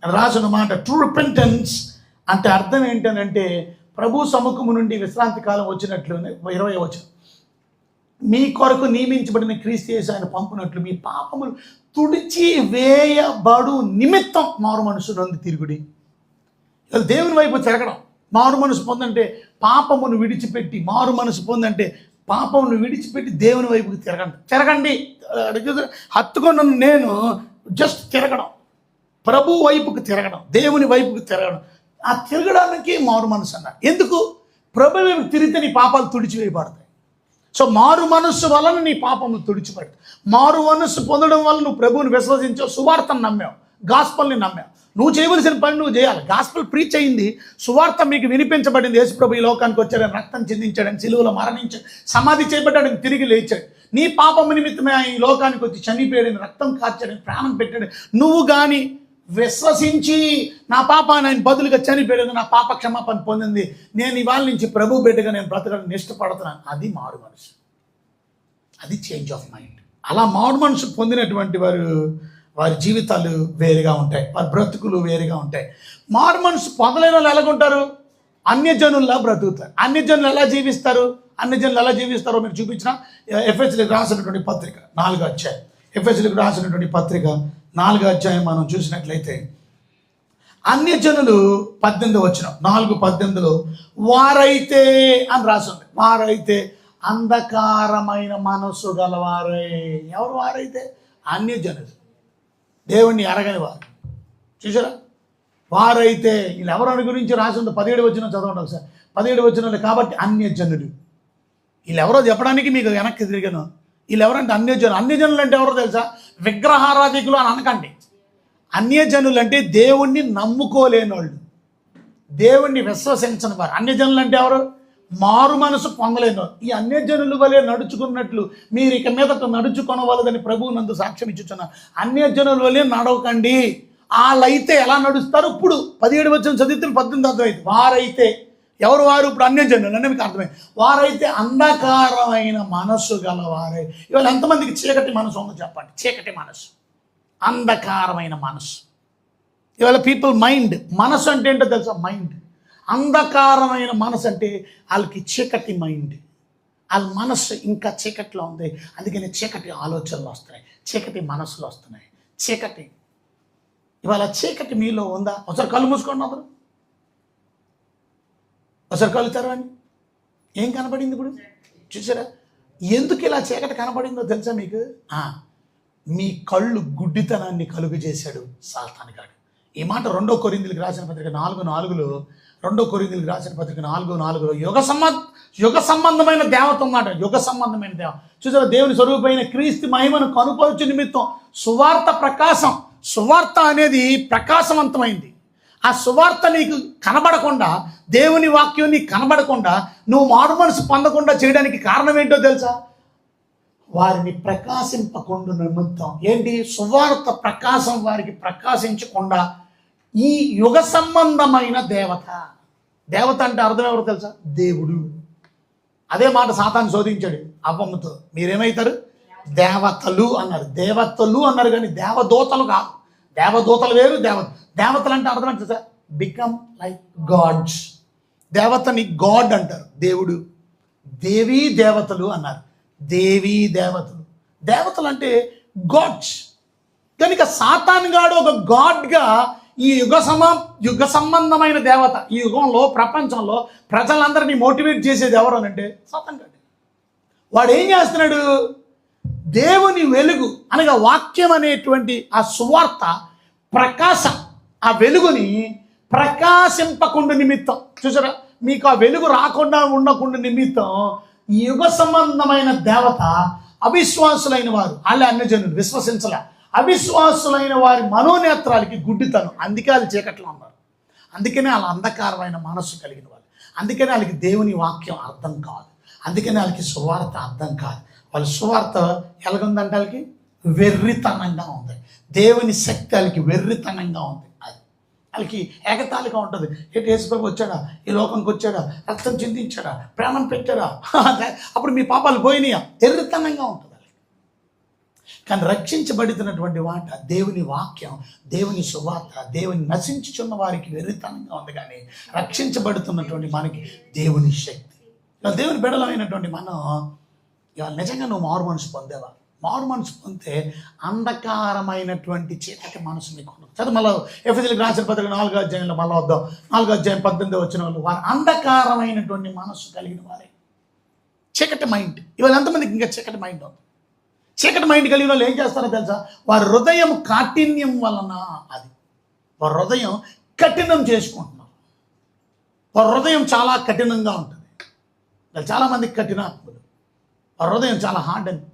రాసిన మాట ట్రూ రిపెంటెన్స్ అంటే అర్థం ఏంటనంటే, ప్రభు సముఖము నుండి విశ్రాంతి కాలం వచ్చినట్లు 20వ వచనం, మీ కొరకు నియమించబడిన క్రీస్తు యేసు ఆయన పంపునట్లు మీ పాపములు తుడిచి వేయబడు నిమిత్తం మారు మనసు నందు తిరుగుడి. దేవుని వైపు తిరగడం. మారు మనసు పొందంటే పాపమును విడిచిపెట్టి, మారు మనసు పొందంటే పాపమును విడిచిపెట్టి దేవుని వైపుకి తిరగండి. హత్తుకున్న నేను జస్ట్ తిరగడం, ప్రభు వైపుకి తిరగడం, దేవుని వైపుకి తిరగడం. ఆ తిరగడానికి మారు మనసు అన్నారు. ఎందుకు? ప్రభు వైపు తిరిగితే నీ పాపాలు తుడిచివేయబడతాయి. సో మారు మనస్సు వలన నీ పాపములు తుడిచిపడతాయి. మారు మనస్సు పొందడం వల్ల నువ్వు ప్రభువుని విశ్వసించావు, సువార్తను నమ్మావు, గాస్పల్ని నమ్మావు. నువ్వు చేయవలసిన పని నువ్వు చేయాలి. గాస్పల్ ప్రీచ్ అయింది, సువార్త మీకు వినిపించబడింది. యేసు ప్రభు ఈ లోకానికి వచ్చాడని, రక్తం చిందించాడని, సిలువలో మరణించాడు, సమాధి చేయబడ్డాడని, తిరిగి లేచాడు. నీ పాపము నిమిత్తమే ఆయన ఈ లోకానికి వచ్చి చనిపోయాడని, రక్తం కార్చాడని, ప్రాణం పెట్టాడు. నువ్వు కానీ విశ్వసించి నా పాపాన్ని ఆయన బదులుగా చనిపోయాడు, నా పాప క్షమాపణ పొందింది, నేను ఇవాళ నుంచి ప్రభు బిడ్డగా నేను బ్రతకడానికి ఇష్టపడుతున్నాను, అది మారు మనసు, అది చేంజ్ ఆఫ్ మైండ్. అలా మారు మనసు పొందినటువంటి వారి జీవితాలు వేరుగా ఉంటాయి, వారి బ్రతుకులు వేరుగా ఉంటాయి. మారు మనసు పొందలేని వాళ్ళు ఎలాగుంటారు? అన్యజనుల్లా బ్రతుకుతారు. అన్యజనులు ఎలా జీవిస్తారు? అన్యజనులు ఎలా జీవిస్తారో మీకు చూపించిన ఎఫెసీయులకు రాసినటువంటి పత్రిక 4వ అధ్యాయం, ఎఫెసీయులకు రాసినటువంటి పత్రిక 4వ అధ్యాయం మనం చూసినట్లయితే, అన్యజనులు 18వ వచనం 4:18లో వారైతే అని రాసింది. వారైతే అంధకారమైన మనస్సు గలవారే. ఎవరు వారైతే? అన్యజనులు, దేవుణ్ణి ఎరగని వారు. చూసారా, వారైతే వీళ్ళు ఎవరి గురించి రాసిందో 17వ వచనం చదవండి ఒకసారి. 17వ వచనంలో కాబట్టి అన్యజనులు, వీళ్ళు ఎవరో చెప్పడానికి మీకు వెనక్కి తిరిగాను. వీళ్ళు ఎవరంటే అన్యజనులు. అన్యజనులు అంటే ఎవరో తెలుసా? విగ్రహారాధికులు అని అనకండి. అన్యజనులు అంటే దేవుణ్ణి నమ్ముకోలేని వాళ్ళు, దేవుణ్ణి విశ్వసించని వారు. అన్యజనులు అంటే ఎవరు? మారు మనసు పొందలేను. ఈ అన్యజనుల వలె నడుచుకున్నట్లు మీరు ఇక మీదట నడుచుకొనవలదని ప్రభువు నందు సాక్ష్యం ఇచ్చుచున్నారు. అన్యజనుల వలె నడవకండి. వాళ్ళైతే ఎలా నడుస్తారు? ఇప్పుడు 17 వచనం చదివితే 18 అర్థమైంది. వారైతే ఎవరు? వారు ఇప్పుడు అన్యజనులు అంటే మీకు అర్థమైంది. వారైతే అంధకారమైన మనస్సు గలవారే. ఇవాళ ఎంతమందికి చీకటి మనసు ఉందో చెప్పండి. చీకటి మనసు, అంధకారమైన మనసు. ఇవాళ పీపుల్ మైండ్, మనసు అంటే ఏంటో తెలుసా? మైండ్. అంధకారమైన మనసు అంటే వాళ్ళకి చీకటి మైండ్, వాళ్ళ మనస్సు ఇంకా చీకటిలో ఉంది. అందుకని చీకటి ఆలోచనలు వస్తున్నాయి, చీకటి మనసులు వస్తున్నాయి. చీకటి, ఇవాళ చీకటి మీలో ఉందా? ఒకసారి కళ్ళు మూసుకోండి, అందరూ ఒకసారి కళ్ళు తెరవండి. ఏం కనపడింది ఇప్పుడు? చూసారా ఎందుకు ఇలా చీకటి కనపడిందో తెలుసా మీకు? మీ కళ్ళు గుడ్డితనాన్ని కలుగు చేశాడు సాతానుగాడు. ఈ మాట 2 కొరింథీయులకు రాసిన పత్రిక 4:4లో 2 కొరింథీయులకు రాసిన పత్రిక 4:4లో యుగ సంబంధమైన దేవత ఉందట. యుగ సంబంధమైన దేవ. చూసారా, దేవుని స్వరూపమైన క్రీస్తు మహిమను కనుపరచు నిమిత్తం సువార్త ప్రకాశం. సువార్త అనేది ప్రకాశవంతమైంది. ఆ సువార్త నీకు కనబడకుండా, దేవుని వాక్యం నీకు కనబడకుండా, నువ్వు మారు మనసు పొందకుండా చేయడానికి కారణం ఏంటో తెలుసా? వారిని ప్రకాశింపకుండా నిమిత్తం. ఏంటి? సువార్త ప్రకాశం వారికి ప్రకాశించకుండా ఈ యుగ సంబంధమైన దేవత. దేవత అంటే అర్థం ఎవరు తెలుసా? దేవుడు. అదే మాట సాతాను శోధించాడు అవ్వమ్మతో. మీరేమవుతారు? దేవతలు అన్నారు. దేవతలు అన్నారు కానీ దేవదూతలు కాదు. దేవదూతలు వేరు, దేవతలు అంటే అర్థం అంటే సార్ బికమ్ లైక్ గాడ్స్. దేవతని గాడ్ అంటారు, దేవుడు. దేవీ దేవతలు అన్నారు. దేవీ దేవతలు. దేవతలు అంటే గాడ్స్. కనుక సాతాను గాడు ఒక గాడ్గా ఈ యుగ సంబంధమైన దేవత. ఈ యుగంలో ప్రపంచంలో ప్రజలందరినీ మోటివేట్ చేసేది ఎవరు అని అంటే సాతాను గాడు. వాడు ఏం చేస్తున్నాడు? దేవుని వెలుగు అనగా వాక్యం అనేటువంటి ఆ సువార్త ప్రకాశం, ఆ వెలుగుని ప్రకాశింపకుండా నిమిత్తం. చూసారా, మీకు ఆ వెలుగు రాకుండా ఉండకుండా నిమిత్తం ఈ యుగ సంబంధమైన దేవత అవిశ్వాసులైన వారు, వాళ్ళ అన్యజనులు విశ్వసించలే, అవిశ్వాసులైన వారి మనోనేత్రాలకి గుడ్డితనం. అందుకే వాళ్ళు చీకట్లో ఉన్నారు. అందుకనే వాళ్ళ అంధకారమైన మనస్సు కలిగిన వాళ్ళు. అందుకనే వాళ్ళకి దేవుని వాక్యం అర్థం కాదు. అందుకనే వాళ్ళకి సువార్త అర్థం కాదు. వాళ్ళ సువార్త ఎలాగుందంటే వాళ్ళకి వెర్రితనంగా ఉంది. దేవుని శక్తి వాళ్ళకి వెర్రితనంగా ఉంది. అది వాళ్ళకి ఏకతాళిగా ఉంటుంది. ఏంటి యేసుప్రభు వచ్చాడా, ఈ లోకంకి వచ్చాడా, రక్తం చిందించాడా, ప్రేమను పెట్టాడా, అప్పుడు మీ పాపాలు పోయినాయా, వెర్రితనంగా ఉంటుంది. కానీ రక్షించబడుతున్నటువంటి వాట దేవుని వాక్యం, దేవుని సువార్త, దేవుని నశించుచున్న వారికి వెర్రితనంగా ఉంది. కానీ రక్షించబడుతున్నటువంటి మనకి దేవుని శక్తి. దేవుని బిడ్డలమైనటువంటి మనం ఇవాళ నిజంగా నువ్వు మారు మనసు పొందేవా? మారు మనసు పొందితే అంధకారమైనటువంటి చీకటి మనసు మీకు ఉండదు. చదువు మళ్ళీ ఎఫెసీయులకు రాసిన పత్రిక 4వ అధ్యాయంలో మళ్ళీ వద్దాం. 4వ అధ్యాయం 18 వచ్చిన వాళ్ళు వారు అంధకారమైనటువంటి మనసు కలిగిన వారే. చీకటి మైండ్. ఇవాళ ఎంతమందికి ఇంకా చీకటి మైండ్ ఉంది? చీకటి మైండ్ కలిగిన వాళ్ళు ఏం చేస్తారో తెలుసా? వారి హృదయం కాఠిన్యం వలన, అది వారి హృదయం కఠినం చేసుకుంటున్నారు. వారి హృదయం చాలా కఠినంగా ఉంటుంది. చాలామందికి కఠినాత్ములు, వారి హృదయం చాలా హార్డ్ అని.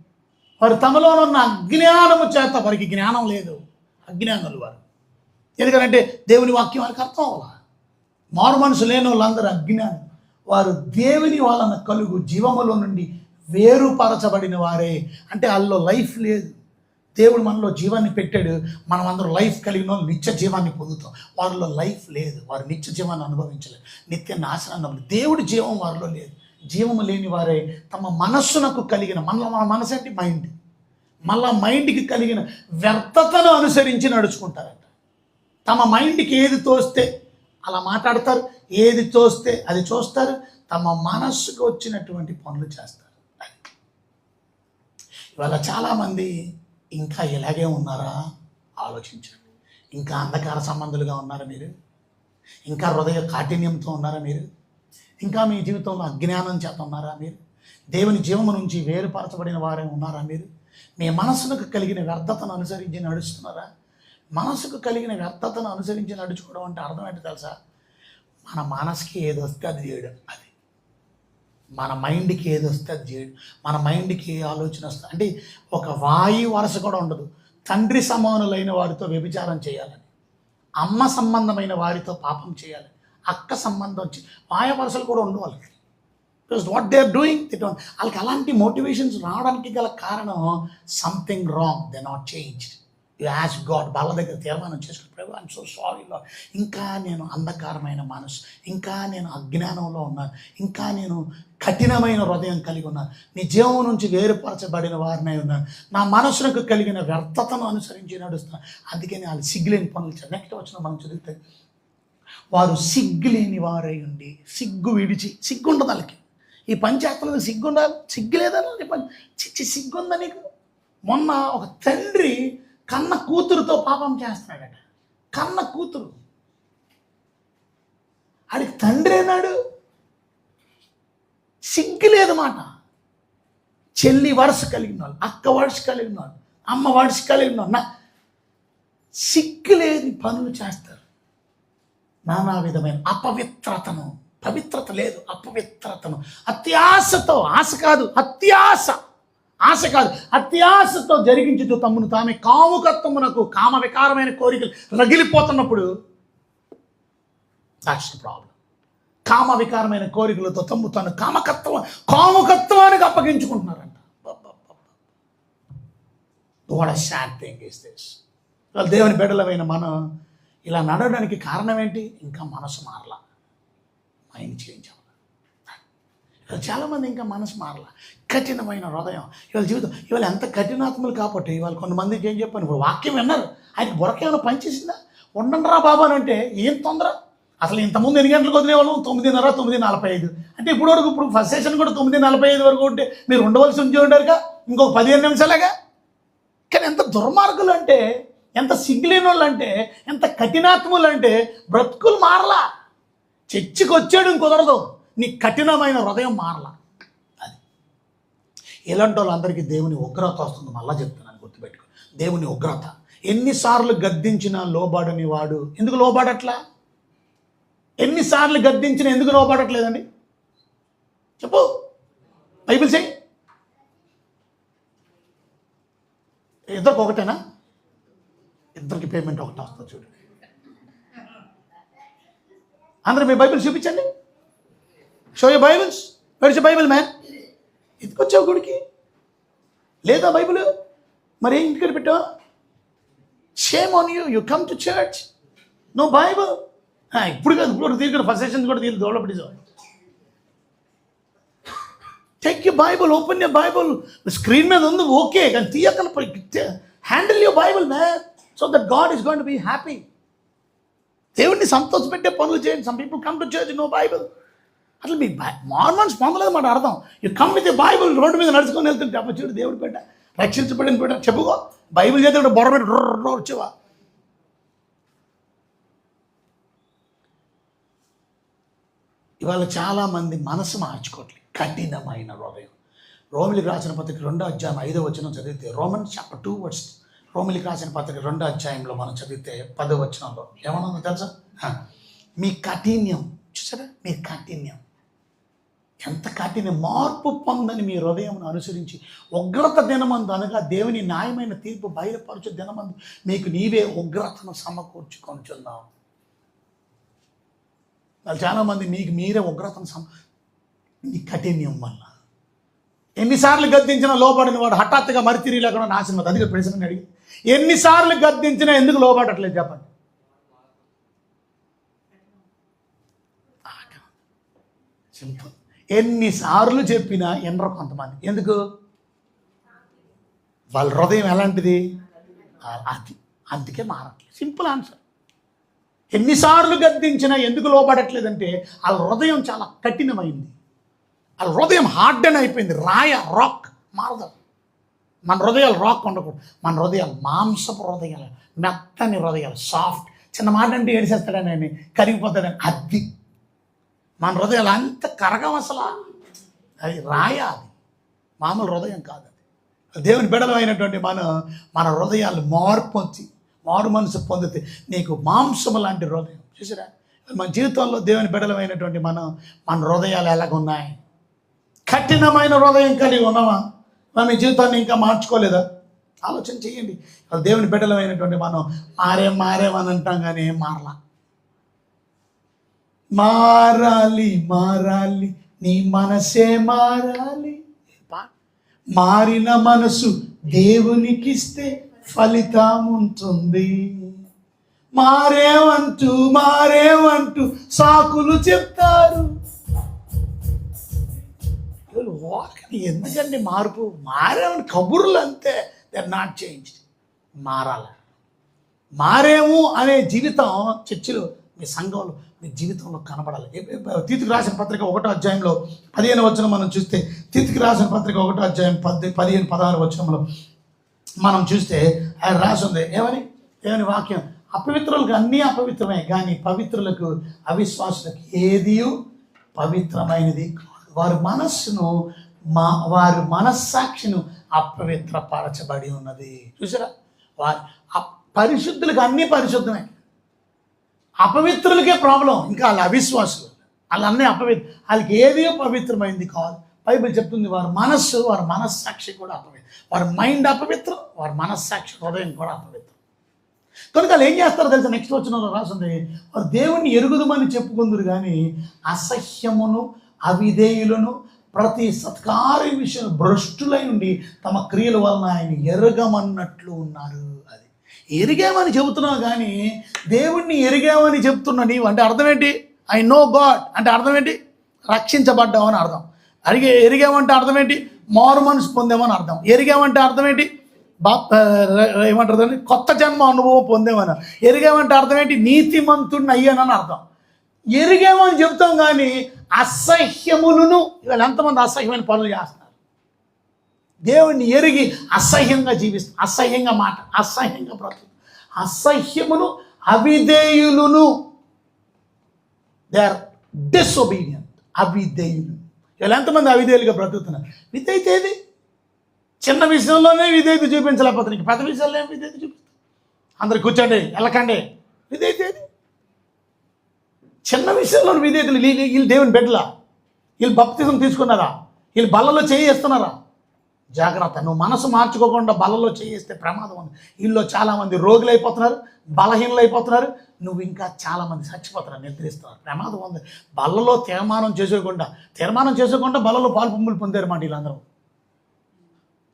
వారు తమలోనున్న అజ్ఞానము చేత, వారికి జ్ఞానం లేదు, అజ్ఞానులు వారు. ఎందుకంటే దేవుని వాక్యం వారికి అర్థం అవ్వాల. మారు మనసు లేని వాళ్ళందరూ అజ్ఞానం. వారు దేవుని వలన కలుగు జీవములో నుండి వేరుపరచబడిన వారే. అంటే వాళ్ళలో లైఫ్ లేదు. దేవుడు మనలో జీవాన్ని పెట్టాడు. మనం అందరూ లైఫ్ కలిగిన వాళ్ళు నిత్య జీవాన్ని పొందుతాం. వారిలో లైఫ్ లేదు. వారు నిత్య జీవాన్ని అనుభవించలేదు. నిత్య నాశనాన్ని. దేవుడి జీవం వారిలో లేదు. జీవము లేని వారే తమ మనస్సునకు కలిగిన, మన మనసు అంటే మైండ్, మళ్ళా మైండ్కి కలిగిన వ్యర్థతను అనుసరించి నడుచుకుంటారంట. తమ మైండ్కి ఏది తోస్తే అలా మాట్లాడతారు, ఏది తోస్తే అది చూస్తారు. తమ మనస్సుకు వచ్చినటువంటి పనులు చేస్తారు. ఇవాళ చాలామంది ఇంకా ఇలాగే ఉన్నారా? ఆలోచించండి. ఇంకా అంధకార సంబంధులుగా ఉన్నారా మీరు? ఇంకా హృదయ కాఠిన్యంతో ఉన్నారా మీరు? ఇంకా మీ జీవితంలో అజ్ఞానం చేత ఉన్నారా మీరు? దేవుని జీవము నుంచి వేరుపరచబడిన వారే ఉన్నారా మీరు? మీ మనసుకు కలిగిన వ్యర్థతను అనుసరించి నడుస్తున్నారా? మనసుకు కలిగిన వ్యర్థతను అనుసరించి నడుచుకోవడం అంటే అర్థం ఏంటి తెలుసా? మన మనసుకి ఏది వస్తే అది చేయడం. అది మన మైండ్కి ఏది వస్తే అది చేయడం. మన మైండ్కి ఏ ఆలోచన వస్తుంది అంటే ఒక వాయు వరస కూడా ఉండదు. తండ్రి సమానులైన వారితో వ్యభిచారం చేయాలని, అమ్మ సంబంధమైన వారితో పాపం చేయాలి, అక్క సంబంధం వాయు వరసలు కూడా ఉండవు వాళ్ళకి. Because what they are doing they don't. వాళ్ళకి అలాంటి మోటివేషన్స్ రావడానికి గల కారణం something wrong, they not changed. You ask God. వాళ్ళ దగ్గర తీర్మానం చేసుకుని, ప్రభు ఐఎమ్ సో సారీ లార్డ్, ఇంకా నేను అంధకారమైన మనసు, ఇంకా నేను అజ్ఞానంలో ఉన్నాను, ఇంకా నేను కఠినమైన హృదయం కలిగి ఉన్నాను, నీ జీవం నుంచి వేరుపరచబడిన వారినై ఉన్నాను, నా మనసులకు కలిగిన వ్యర్థతను అనుసరించి నడుస్తున్నాను. అందుకని వాళ్ళు సిగ్గులేని పనులు చేయాలి. నెక్స్ట్ వచ్చిన మనం చదివితే, వారు సిగ్గులేని వారై ఉండి, సిగ్గు విడిచి, సిగ్గు ఉండదు వాళ్ళకి. ఈ పంచాయతీలో సిగ్గు ఉండాలి, సిగ్గు లేదని పని సిగ్గుందా నీకు? మొన్న ఒక తండ్రి కన్న కూతురుతో పాపం చేస్తున్నాడట. కన్న కూతురు, ఆడికి తండ్రి అన్నాడు, సిగ్గు లేదు మాట. చెల్లి వరుస కలిగిన వాళ్ళు, అక్క వరుస కలిగిన వాళ్ళు, అమ్మ వరుస కలిగిన వాళ్ళు సిగ్గు లేని పనులు చేస్తారు. నానా విధమైన అపవిత్రతను, పవిత్రత లేదు, అపవిత్రతను, అత్యాశతో, ఆశ కాదు అత్యాశ, ఆశ కాదు అత్యాశతో జరిగించుతూ తమ్మును తామే కాముకత్వమునకు, కామ వికారమైన కోరికలు రగిలిపోతున్నప్పుడు దాట్స్ ద ప్రాబ్లం. కామ వికారమైన కోరికలతో తమ్ము తాను కాముకత్వానికి అప్పగించుకుంటున్నారంట. What a sad thing is this. దేవుని బిడ్డలమైన మనం ఇలా నడవడానికి కారణం ఏంటి? ఇంకా మనసు మారలా, మైండ్ చేంజ్ అవ్వాలి. ఇవాళ చాలామంది ఇంకా మనసు మారలా, కఠినమైన హృదయం. ఇవాళ జీవితం ఇవాళ ఎంత కఠినాత్మలు కాబట్టి ఇవాళ కొంతమందికి ఏం చెప్పాను, ఇప్పుడు వాక్యం విన్నారు, ఆయనకి బుర్రకేమైనా పనిచేసిందా? ఉండండి రా బాబా అని అంటే ఏం తొందర? అసలు ఇంతకుముందు ఎన్ని గంటలకు వదిలేవాళ్ళం? 9:30, 9:45. అంటే ఇప్పుడు వరకు, ఇప్పుడు ఫస్ట్ సెషన్ కూడా 9:45 వరకు ఉంటే మీరు ఉండవలసి ఉంటారుగా, ఇంకొక 15 నిమిషాలేగా. కానీ ఎంత దుర్మార్గులు అంటే, ఎంత సిగ్గులేని వాళ్ళు అంటే, ఎంత కఠినాత్ములు అంటే, బ్రతుకులు మారలా. చర్చికి వచ్చాడు కుదరదు, నీ కఠినమైన హృదయం మారలా. అది ఇలాంటి వాళ్ళందరికీ దేవుని ఉగ్రత వస్తుంది. మళ్ళా చెప్తున్నాను, గుర్తుపెట్టుకో, దేవుని ఉగ్రత. ఎన్నిసార్లు గద్దించినా లోబడని వాడు ఎందుకు లోబడట్లా? ఎన్నిసార్లు గద్దించినా ఎందుకు లోబడట్లేదండి? చెప్పు, బైబిల్ చెయ్యి. ఇద్దరికి ఒకటేనా? ఇద్దరికి పేమెంట్ ఒకటే వస్తుంది చూడండి. అందరూ మీ బైబిల్ చూపించండి. Show you Bibles. Where is your Bible man? ఎందుకు వచ్చావు గుడికి? లేదా బైబిల్? మరి ఏం ఇంటికి పెట్టావు? Shame on you, you come to church, no Bible. ఇప్పుడు కాదు, ఇప్పుడు తీరు ఫస్ట్ సెషన్ కూడా తీరు develop. Take your Bible, open your Bible. Screen మీద ఉంది ఓకే, కానీ తీయక handle your Bible man, so that God is going to be happy. దేవుడిని సంతోషపెట్టే పనులు చేయండి. Some people come to church, no Bible. అసలు మీ మార్మన్స్ పొందలేదు మాట అర్థం. You come with Bible, road మీద నడుచుకొని వెళ్తుంటే అప్పుడు చూడు దేవుడు పెట్ట, రక్షించబడిన పెట్ట, చెప్పుకో. బైబిల్ చేత బొర్ర పెట్టి వచ్చేవా? ఇవాళ చాలామంది మనసు మార్చుకోవట్లేదు, కఠినమైన హృదయం. రోమిలికి రాసిన పత్రిక 2వ అధ్యాయం 5వ వచనం చదివితే, రోమన్ చాప్టర్ 2 వర్స్, రోమిలికి రాసిన పత్రిక 2వ అధ్యాయంలో మనం చదివితే 10వ వచనంలో ఏమన్నా తెలుసా? మీ కాఠిన్యం చూసారా, మీ కాఠిన్యం ఎంత కాఠిన్యం. మార్పు పొందని మీ హృదయమును అనుసరించి ఉగ్రత దినమందు, అనగా దేవుని న్యాయమైన తీర్పు బయలుపరచు దినమందు మీకు నీవే ఉగ్రతను సమకూర్చుకొనుచున్నావు. వాళ్ళు చాలామంది మీకు మీరే ఉగ్రతను ఈ కఠిన్యం వల్ల. ఎన్నిసార్లు గద్దించినా లోబడిన వాడు హఠాత్తుగా మరితిరి లేకుండా నాశనం. అందుకే ప్రశ్న అడిగి, ఎన్నిసార్లు గద్దించినా ఎందుకు లోబడట్లేదు చెప్పండి? సింపుల్. ఎన్నిసార్లు చెప్పినా ఎనరు కొంతమంది. ఎందుకు? వాళ్ళ హృదయం ఎలాంటిది? అది, అందుకే మారట్లేదు. Simple answer. ఎన్నిసార్లు గద్దించినా ఎందుకు లోబడట్లేదంటే వాళ్ళ హృదయం చాలా కఠినమైంది. వాళ్ళ హృదయం హార్డ్ అని అయిపోయింది. రాక్ మారదు. మన హృదయాలు రాక్ ఉండకూడదు. మన హృదయాలు మాంసపు హృదయాలు, మెత్తని హృదయాలు, సాఫ్ట్. చిన్న మాట అంటే ఏడిసేస్తాడని, కరిగిపోతాడని. అది మన హృదయాలు అంత కరగం అసలు. అది అది మామూలు హృదయం కాదు. అది దేవుని బిడ్డలమైనటువంటి మన హృదయాలు మారు మనసు పొందితే నీకు మాంసము లాంటి హృదయం. చూసారా, మన జీవితంలో దేవుని బిడ్డలమైనటువంటి మన హృదయాలు ఎలాగున్నాయి? కఠినమైన హృదయం కలిగి ఉన్నామా? మనం ఈ జీవితాన్ని ఇంకా మార్చుకోలేదా? ఆలోచన చేయండి. దేవుని బిడ్డలమైనటువంటి మారేమని అంటాం కానీ ఏం మారలా. మారాలి నీ మనసే మారాలి. మారిన మనసు దేవునికిస్తే ఫలితం ఉంటుంది. మారేవంటూ సాకులు చెప్తారు. ఎందుకండి మార్పు? మారేమని కబుర్లు అంతే, దే ఆర్ నాట్ చేంజ్డ్. మారేము అనే జీవితం చర్చిలో, మీ సంఘంలో, మీ జీవితంలో కనబడాలి. తీతుకు రాసిన పత్రిక 1వ అధ్యాయంలో 15వ వచనం మనం చూస్తే, తీతుకు రాసిన పత్రిక 1వ అధ్యాయం 15, 16 వచనంలో మనం చూస్తే ఆయన రాసింది ఏమని వాక్యం? అపవిత్రులకు అన్నీ అపవిత్రమే, కానీ పవిత్రులకు, అవిశ్వాసులకు ఏది పవిత్రమైనది కాదు. వారి మనస్సాక్షిను అపవిత్రపరచబడి ఉన్నది. చూసారా, పరిశుద్ధులకు అన్నీ పరిశుద్ధమే, అపవిత్రులకే ప్రాబ్లం. ఇంకా వాళ్ళ అవిశ్వాసులు, వాళ్ళన్నీ వాళ్ళకి ఏది పవిత్రమైంది కాదు. బైబిల్ చెప్తుంది వారి మనస్సాక్షి కూడా అపవిత్రం. వారి మైండ్ అపవిత్రం, వారి మనస్సాక్షి హృదయం కూడా అపవిత్రం. కనుక వాళ్ళు ఏం చేస్తారో తెలుసా? నెక్స్ట్ వచనంలో రాసింది, వారు దేవుణ్ణి ఎరుగుదమని చెప్పుకుందరు కానీ అసహ్యమును, అవిధేయులను, ప్రతి సత్కార్య విషయం భ్రష్టులై ఉండి తమ క్రియల వలన ఆయన ఎరగమన్నట్లు ఉన్నారు. అది ఎరిగామని చెబుతున్నావు కానీ దేవుణ్ణి ఎరిగామని చెప్తున్నా నీవు అంటే అర్థం ఏంటి? ఐ నో గాడ్ అంటే అర్థం ఏంటి? రక్షించబడ్డామని అర్థం. ఎరిగామంటే అర్థం ఏంటి? మారు మనసు పొందామని అర్థం. ఎరిగామంటే అర్థం ఏంటి? ఏమంటారు? కొత్త జన్మ అనుభవం పొందేమని. ఎరిగామంటే అర్థం ఏంటి? నీతిమంతుడిని అయ్యానని అర్థం. ఎరిగామని చెప్తాం కానీ అసహ్యములను ఇవాళ ఎంతమంది అసహ్యమైన పనులు చేస్తున్నారు? దేవుణ్ణి ఎరిగి అసహ్యంగా జీవిస్తారు, అసహ్యంగా మాట, అసహ్యంగా బ్రతుకు, అసహ్యమును అవిధేయులను. They are disobedient. అవిధేయులు. ఇలా ఎంతమంది అవిధేయులుగా బ్రతుకుతున్నారు? విధేయత ఏది? చిన్న విషయంలోనే విధేయత చూపించలేకపోతే నీకు పెద్ద విషయాల్లో ఏం విధేయత చూపిస్తారు? అందరు కూర్చోండి, వెళ్ళకండి. విధేయత ఏది? చిన్న విషయంలో విధేయతలు. వీళ్ళు దేవుని బిడ్డలా? వీళ్ళు బాప్తిజం తీసుకున్నారా? వీళ్ళు బల్లలో చేయిస్తున్నారా? జాగ్రత్త. నువ్వు మనసు మార్చుకోకుండా బల్లలో చేయిస్తే ప్రమాదం ఉంది. వీళ్ళు చాలామంది రోగులు అయిపోతున్నారు, బలహీనలు అయిపోతున్నారు. నువ్వు ఇంకా చాలామంది చచ్చిపోతున్నారు, నిద్రిస్తున్నారు. ప్రమాదం ఉంది. బల్లలో తీర్మానం చేసుకోకుండా బల్లలో పాలు పంపులు పొందారు మాట వీళ్ళందరూ.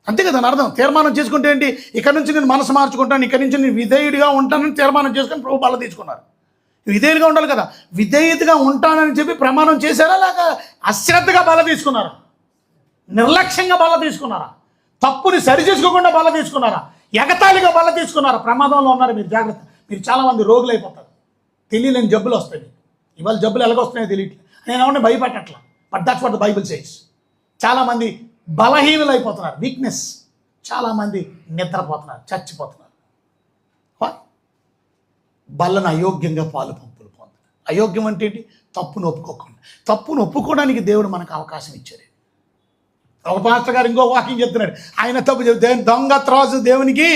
అంతే కదా అర్థం. తీర్మానం చేసుకుంటే ఏంటి? ఇక్కడ నుంచి నేను మనసు మార్చుకుంటాను, ఇక్కడ నుంచి నేను విధేయుడిగా ఉంటానని తీర్మానం చేసుకొని ప్రభు బల్ల తీసుకున్నారు. విధేయుడిగా ఉండాలి కదా. విధేయతగా ఉంటానని చెప్పి ప్రమాణం చేశారా, లేక అశ్రద్ధగా బల్ల తీసుకున్నారా? నిర్లక్ష్యంగా బల్ల తీసుకున్నారా? తప్పుని సరి చేసుకోకుండా బల్ల తీసుకున్నారా? ఎగతాళిగా బల్ల తీసుకున్నారా? ప్రమాదంలో ఉన్నారు మీరు. జాగ్రత్త. మీరు చాలామంది రోగులు అయిపోతారు. తెలియలేని జబ్బులు వస్తాయి. ఇవాళ జబ్బులు ఎలాగొస్తున్నాయో తెలియట్లేదు. నేను ఏమన్నా భయపెట్టట్లా, but that's what the Bible says. చాలామంది బలహీనులు అయిపోతున్నారు, వీక్నెస్. చాలామంది నిద్రపోతున్నారు, చచ్చిపోతున్నారు. బల్లను అయోగ్యంగా పాలు పంపులు పొందారు. అయోగ్యం అంటే ఏంటి? తప్పును ఒప్పుకోకుండా. తప్పును ఒప్పుకోవడానికి దేవుడు మనకు అవకాశం ఇచ్చాడు. ఒక పాస్టర్ గారు ఇంకో వాక్యం చెప్తున్నాడు. ఆయన తప్పు చెప్తే దొంగ త్రాసు దేవునికి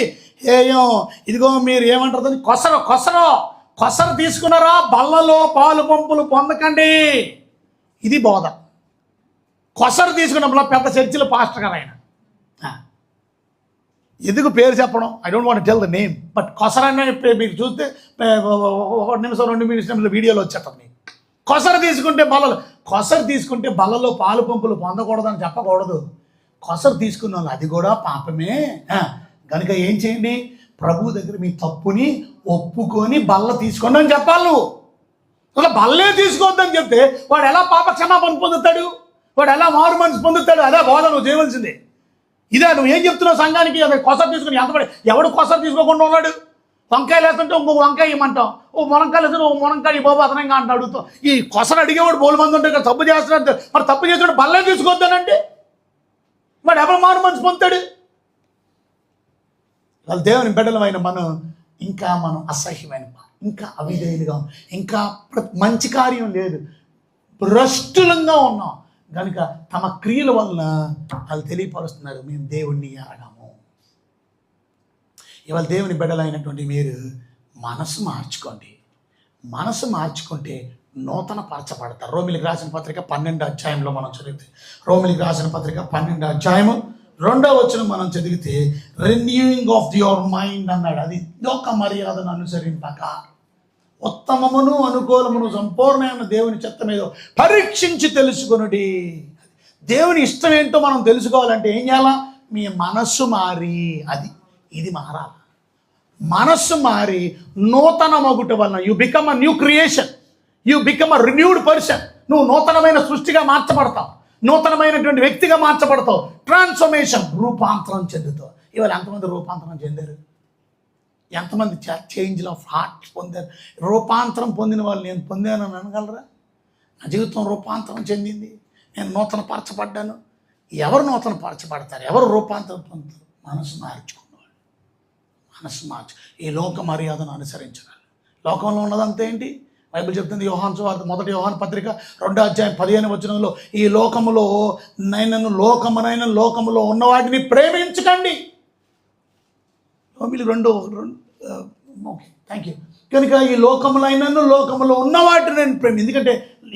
ఏం, ఇదిగో మీరు ఏమంటారు దాన్ని, కొసరు తీసుకున్నారా, బల్లలో పాలు పంపులు పొందకండి. ఇది బోధ. కొసరు తీసుకున్నప్పుడు పెద్ద చర్చిలో పాస్టర్ గారు ఆయన. ఎందుకు పేరు చెప్పడం? I don't want tell the name, but కొసరు అనే మీరు చూస్తే 1 నిమిషం 2 నిమిషంలో వీడియోలో వచ్చేస్తుంది. కొసరు తీసుకుంటే బల్లలో పాలు పంపులు పొందకూడదని చెప్పకూడదు. కొసరు తీసుకున్న వాళ్ళు అది కూడా పాపమే. కనుక ఏం చేయండి? ప్రభు దగ్గర మీ తప్పుని ఒప్పుకొని బల్ల తీసుకోండి అని చెప్పాలి. నువ్వు అలా బల్లే తీసుకోవద్దని చెప్తే వాడు ఎలా పాప క్షమాపణ పొందుతాడు? వాడు ఎలా మారు మనసు పొందుతాడు? అదే బోధ నువ్వు చేయవలసిందే. ఇదే నువ్వు ఏం చెప్తున్నావు సంఘానికి? అదే కొసరు తీసుకుని ఎంతపడి ఎవడు కొసరు తీసుకోకుండా ఉన్నాడు? వంకాయలు వేస్తుంటే ఇంకొక వంకాయ ఇమ్మంటాం, ఓ మునక్కాయలు వేస్తుంటే ఓ మునక్కాయ బాబు అదనంగా అంట అడుగుతాం. ఈ కొసరు అడిగేవాడు బోలు మంది ఉంటే తప్పు చేస్తున్నాడు. మరి తప్పు చేసినప్పుడు బల్లే తీసుకోవద్దానంటే వాడు ఎవరు మారు మనసు పొందుతాడు? వాళ్ళు దేవుని బిడ్డలమైన మనం అసహ్యమైన, ఇంకా అవిధేయులుగా, ఇంకా మంచి కార్యం లేదు, భ్రష్టులంగా ఉన్నాం. కనుక తమ క్రియల వలన వాళ్ళు తెలియపరుస్తున్నారు, మేము దేవుణ్ణి ఎరగము. ఇవాళ దేవుని బిడ్డలైనటువంటి మీరు మనసు మార్చుకుంటే నూతన పరచబడతారు. రోమిలికి రాసిన పత్రిక 12వ అధ్యాయంలో మనం చదివితే, రోమిలికి రాసిన పత్రిక 12వ అధ్యాయము 2వ వచనం మనం చదివితే, రెన్యూయింగ్ ఆఫ్ యువర్ మైండ్ అన్నాడు. అది లోక మర్యాదను అనుసరింపక ఉత్తమమును అనుకూలమును సంపూర్ణమైన దేవుని చిత్తం ఏదో పరీక్షించి తెలుసుకొనుడి. దేవుని ఇష్టం ఏంటో మనం తెలుసుకోవాలంటే ఏం చేయాలా? మీ మనస్సు మారి, ఇది మారాలి. మనస్సు మారి నూతన మగుట వలన you become a new creation, you become a renewed person. నువ్వు నూతనమైన సృష్టిగా మార్చబడతావు, నూతనమైనటువంటి వ్యక్తిగా మార్చబడతావు. ట్రాన్స్ఫర్మేషన్, రూపాంతరం చెందుతావు. ఇవాళ ఎంతమంది రూపాంతరం చెందారు? ఎంతమంది చేంజ్ ఆఫ్ హార్ట్ పొందారు? రూపాంతరం పొందిన వాళ్ళు నేను పొందానని అనగలరా? నా జీవితం రూపాంతరం చెందింది, నేను నూతన పరచబడ్డాను. ఎవరు నూతన పరచబడతారు? ఎవరు రూపాంతరం పొందుతారు? మనసు మార్చుకున్నవాడు. మనసు ఈ లోక మర్యాదను అనుసరించాలి. లోకంలో ఉన్నదంతా ఏంటి? బైబిల్ చెప్తుంది, యోహాను సువార్త 1 యోహాను పత్రిక 2వ అధ్యాయం 15వ వచనంలో, ఈ లోకములో లోకములో ఉన్న వాటిని ప్రేమించకండి. రోమిలి 2 ఓకే, థ్యాంక్ యూ. కనుక ఈ లోకములో ఉన్న వాటిని నేను ఎందుకంటే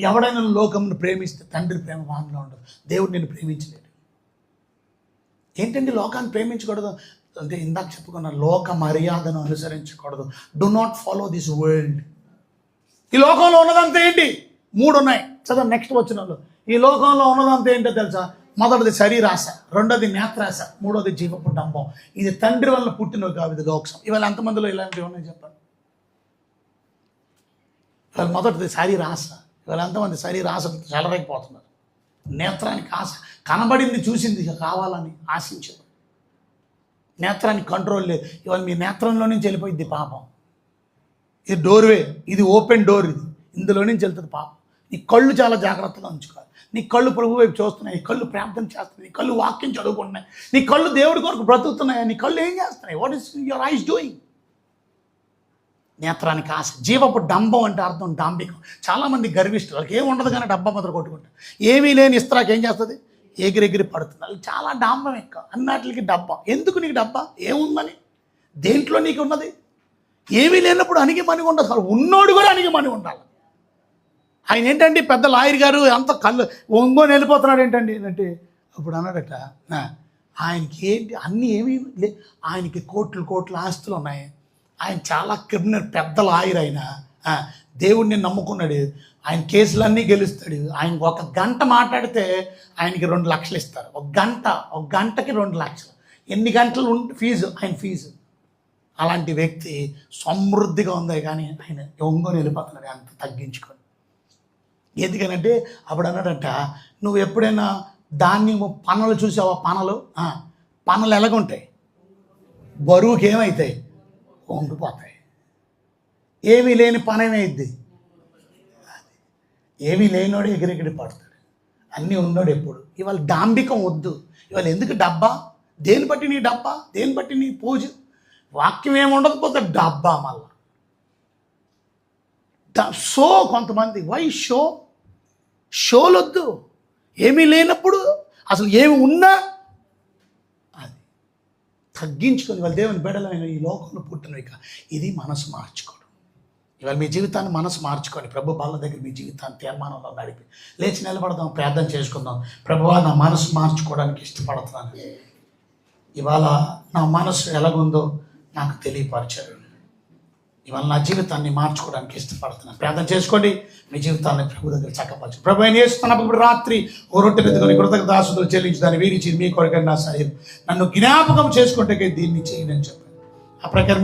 ఎవడైనా లోకమును ప్రేమిస్తే తండ్రి ప్రేమ వానిలో ఉండదు. దేవుడు నేను ప్రేమించలేడు. ఏంటండి లోకాన్ని ప్రేమించకూడదు అంటే? ఇందాక చెప్పుకున్న లోక మర్యాదను అనుసరించకూడదు. Do not follow this world. ఈ లోకంలో ఉన్నదంతా ఏంటి? 3 ఉన్నాయి. చదువు నెక్స్ట్ వచ్చిన ఈ లోకంలో ఉన్నదంతా ఏంటో తెలుసా? మొదటిది శరీరాశ, రెండోది నేత్రాశ, మూడోది జీవపు డంబం. ఇది తండ్రి వల్ల పుట్టినవి కావు, ఇది లోకం. ఇవాళ ఎంతమందిలో ఇలాంటివి ఉన్నాయి చెప్పండి? ఇవాళ మొదటిది శరీరాశ. ఇవాళ ఎంతమంది శరీరాశ చెలరైపోతున్నారు? నేత్రానికి ఆశ, కనబడింది చూసింది కావాలని ఆశించారు. నేత్రానికి కంట్రోల్ లేదు. ఇవాళ మీ నేత్రంలో నుంచి వెళ్ళిపోయింది పాపం. ఇది డోర్వే, ఇది ఓపెన్ డోర్. ఇది ఇందులో నుంచి వెళ్తుంది పాపం. నీ కళ్ళు చాలా జాగ్రత్తగా ఉంచుకోవాలి. నీ కళ్ళు ప్రభు వైపు చూస్తున్నాయి, నీ కళ్ళు ప్రార్థన చేస్తున్నాయి, నీ కళ్ళు వాక్యం చదువుకుంటున్నాయి, నీ కళ్ళు దేవుడి కొరకు బ్రతుకుతున్నాయి, నీ కళ్ళు ఏం చేస్తున్నాయి? What is your eyes doing? నేత్రానికి ఆశ. జీవపు డంబం అంటే అర్థం డాంబికం. చాలామంది గర్విష్ఠులు, వాళ్ళకి ఏమి ఉండదు కానీ డబ్బా మొదలు కొట్టుకుంటారు. ఏమీ లేని ఇస్త్రాకి ఏం చేస్తుంది? ఎగిరెగిరి పడుతుంది. వాళ్ళు చాలా డాంబం ఎక్కువ, అన్నిటికి డబ్బా. ఎందుకు నీకు డబ్బా? ఏముందని? దేంట్లో నీకు ఉన్నది? ఏమీ లేనప్పుడు అణిగి మణిగి ఉండదు. అసలు ఉన్నోడు కూడా అణిగి మణిగి ఉండాలి. ఆయన ఏంటండి పెద్ద లాయర్ గారు అంత కళ్ళు ఒంగోని వెళ్ళిపోతున్నాడు ఏంటండి అంటే అప్పుడు అన్నాడట, ఆయనకి ఏంటి అన్నీ ఏమీ లే, ఆయనకి కోట్లు ఆస్తులు ఉన్నాయి. ఆయన చాలా క్రిమినల్ పెద్ద లాయర్. ఆయన దేవుడిని నమ్ముకున్నాడు. ఆయన కేసులన్నీ గెలుస్తాడు. ఆయనకు 1 గంట మాట్లాడితే ఆయనకి 2 లక్షలు ఇస్తారు. ఒక గంటకి 2 లక్షలు. ఎన్ని గంటలు ఫీజు? ఆయన ఫీజు. అలాంటి వ్యక్తి సమృద్ధిగా ఉంది కానీ ఆయన ఒంగోని వెళ్ళిపోతున్నాడు అంత తగ్గించుకొని. ఎందుకనంటే అప్పుడు అన్నాడంట, నువ్వు ఎప్పుడైనా ధాన్యము పనలు చూసావా? పనలు ఎలాగుంటాయి? బరువుకి ఏమవుతాయి? వంగిపోతాయి. ఏమీ లేని పని ఏమైద్ది? ఏమీ లేనోడు ఎగిరెగిరి పడతాడు. అన్నీ ఉన్నాడు ఎప్పుడు. ఇవాళ డాంబికం వద్దు. ఇవాళ ఎందుకు డబ్బా? దేని బట్టి నీ డబ్బా? దేని బట్టి నీ పూజ? వాక్యం ఏమి ఉండకపోతే డబ్బా. మళ్ళా షో. కొంతమంది వై షోలొద్దు. ఏమీ లేనప్పుడు అసలు ఏమి ఉన్నా అది తగ్గించుకొని వాళ్ళ దేవుని బిడ్డలైన ఈ లోకంలో పుట్టినవి. ఇది మనసు మార్చుకోవడం. ఇవాళ మీ జీవితాన్ని మనసు మార్చుకొని ప్రభు బాల దగ్గర మీ జీవితాన్ని తీర్మానంలో నడిపి లేచి నిలబడదాం, ప్రార్థన చేసుకుందాం. ప్రభువా, నా మనసు మార్చుకోవడానికి ఇష్టపడుతున్నాను. ఇవాళ నా మనసు ఎలాగుందో నాకు తెలియపరచారు. ఇవాళ నా జీవితాన్ని మార్చుకోవడానికి ఇష్టపడుతున్నాను. ప్రార్థన చేసుకోండి. మీ జీవితాన్ని ప్రభు దగ్గర చక్కపరచు. ప్రభు ఆయన చేస్తున్నప్పుడు రాత్రి ఓ రొట్టె ఎత్తుకొని కృతజ్ఞతాస్తుతులు చెల్లించి దాన్ని వీరిచి మీ కొరకు నా శరీరం నన్ను జ్ఞాపకం చేసుకుంటే దీన్ని చేయనని చెప్పాను. ఆ ప్రకారం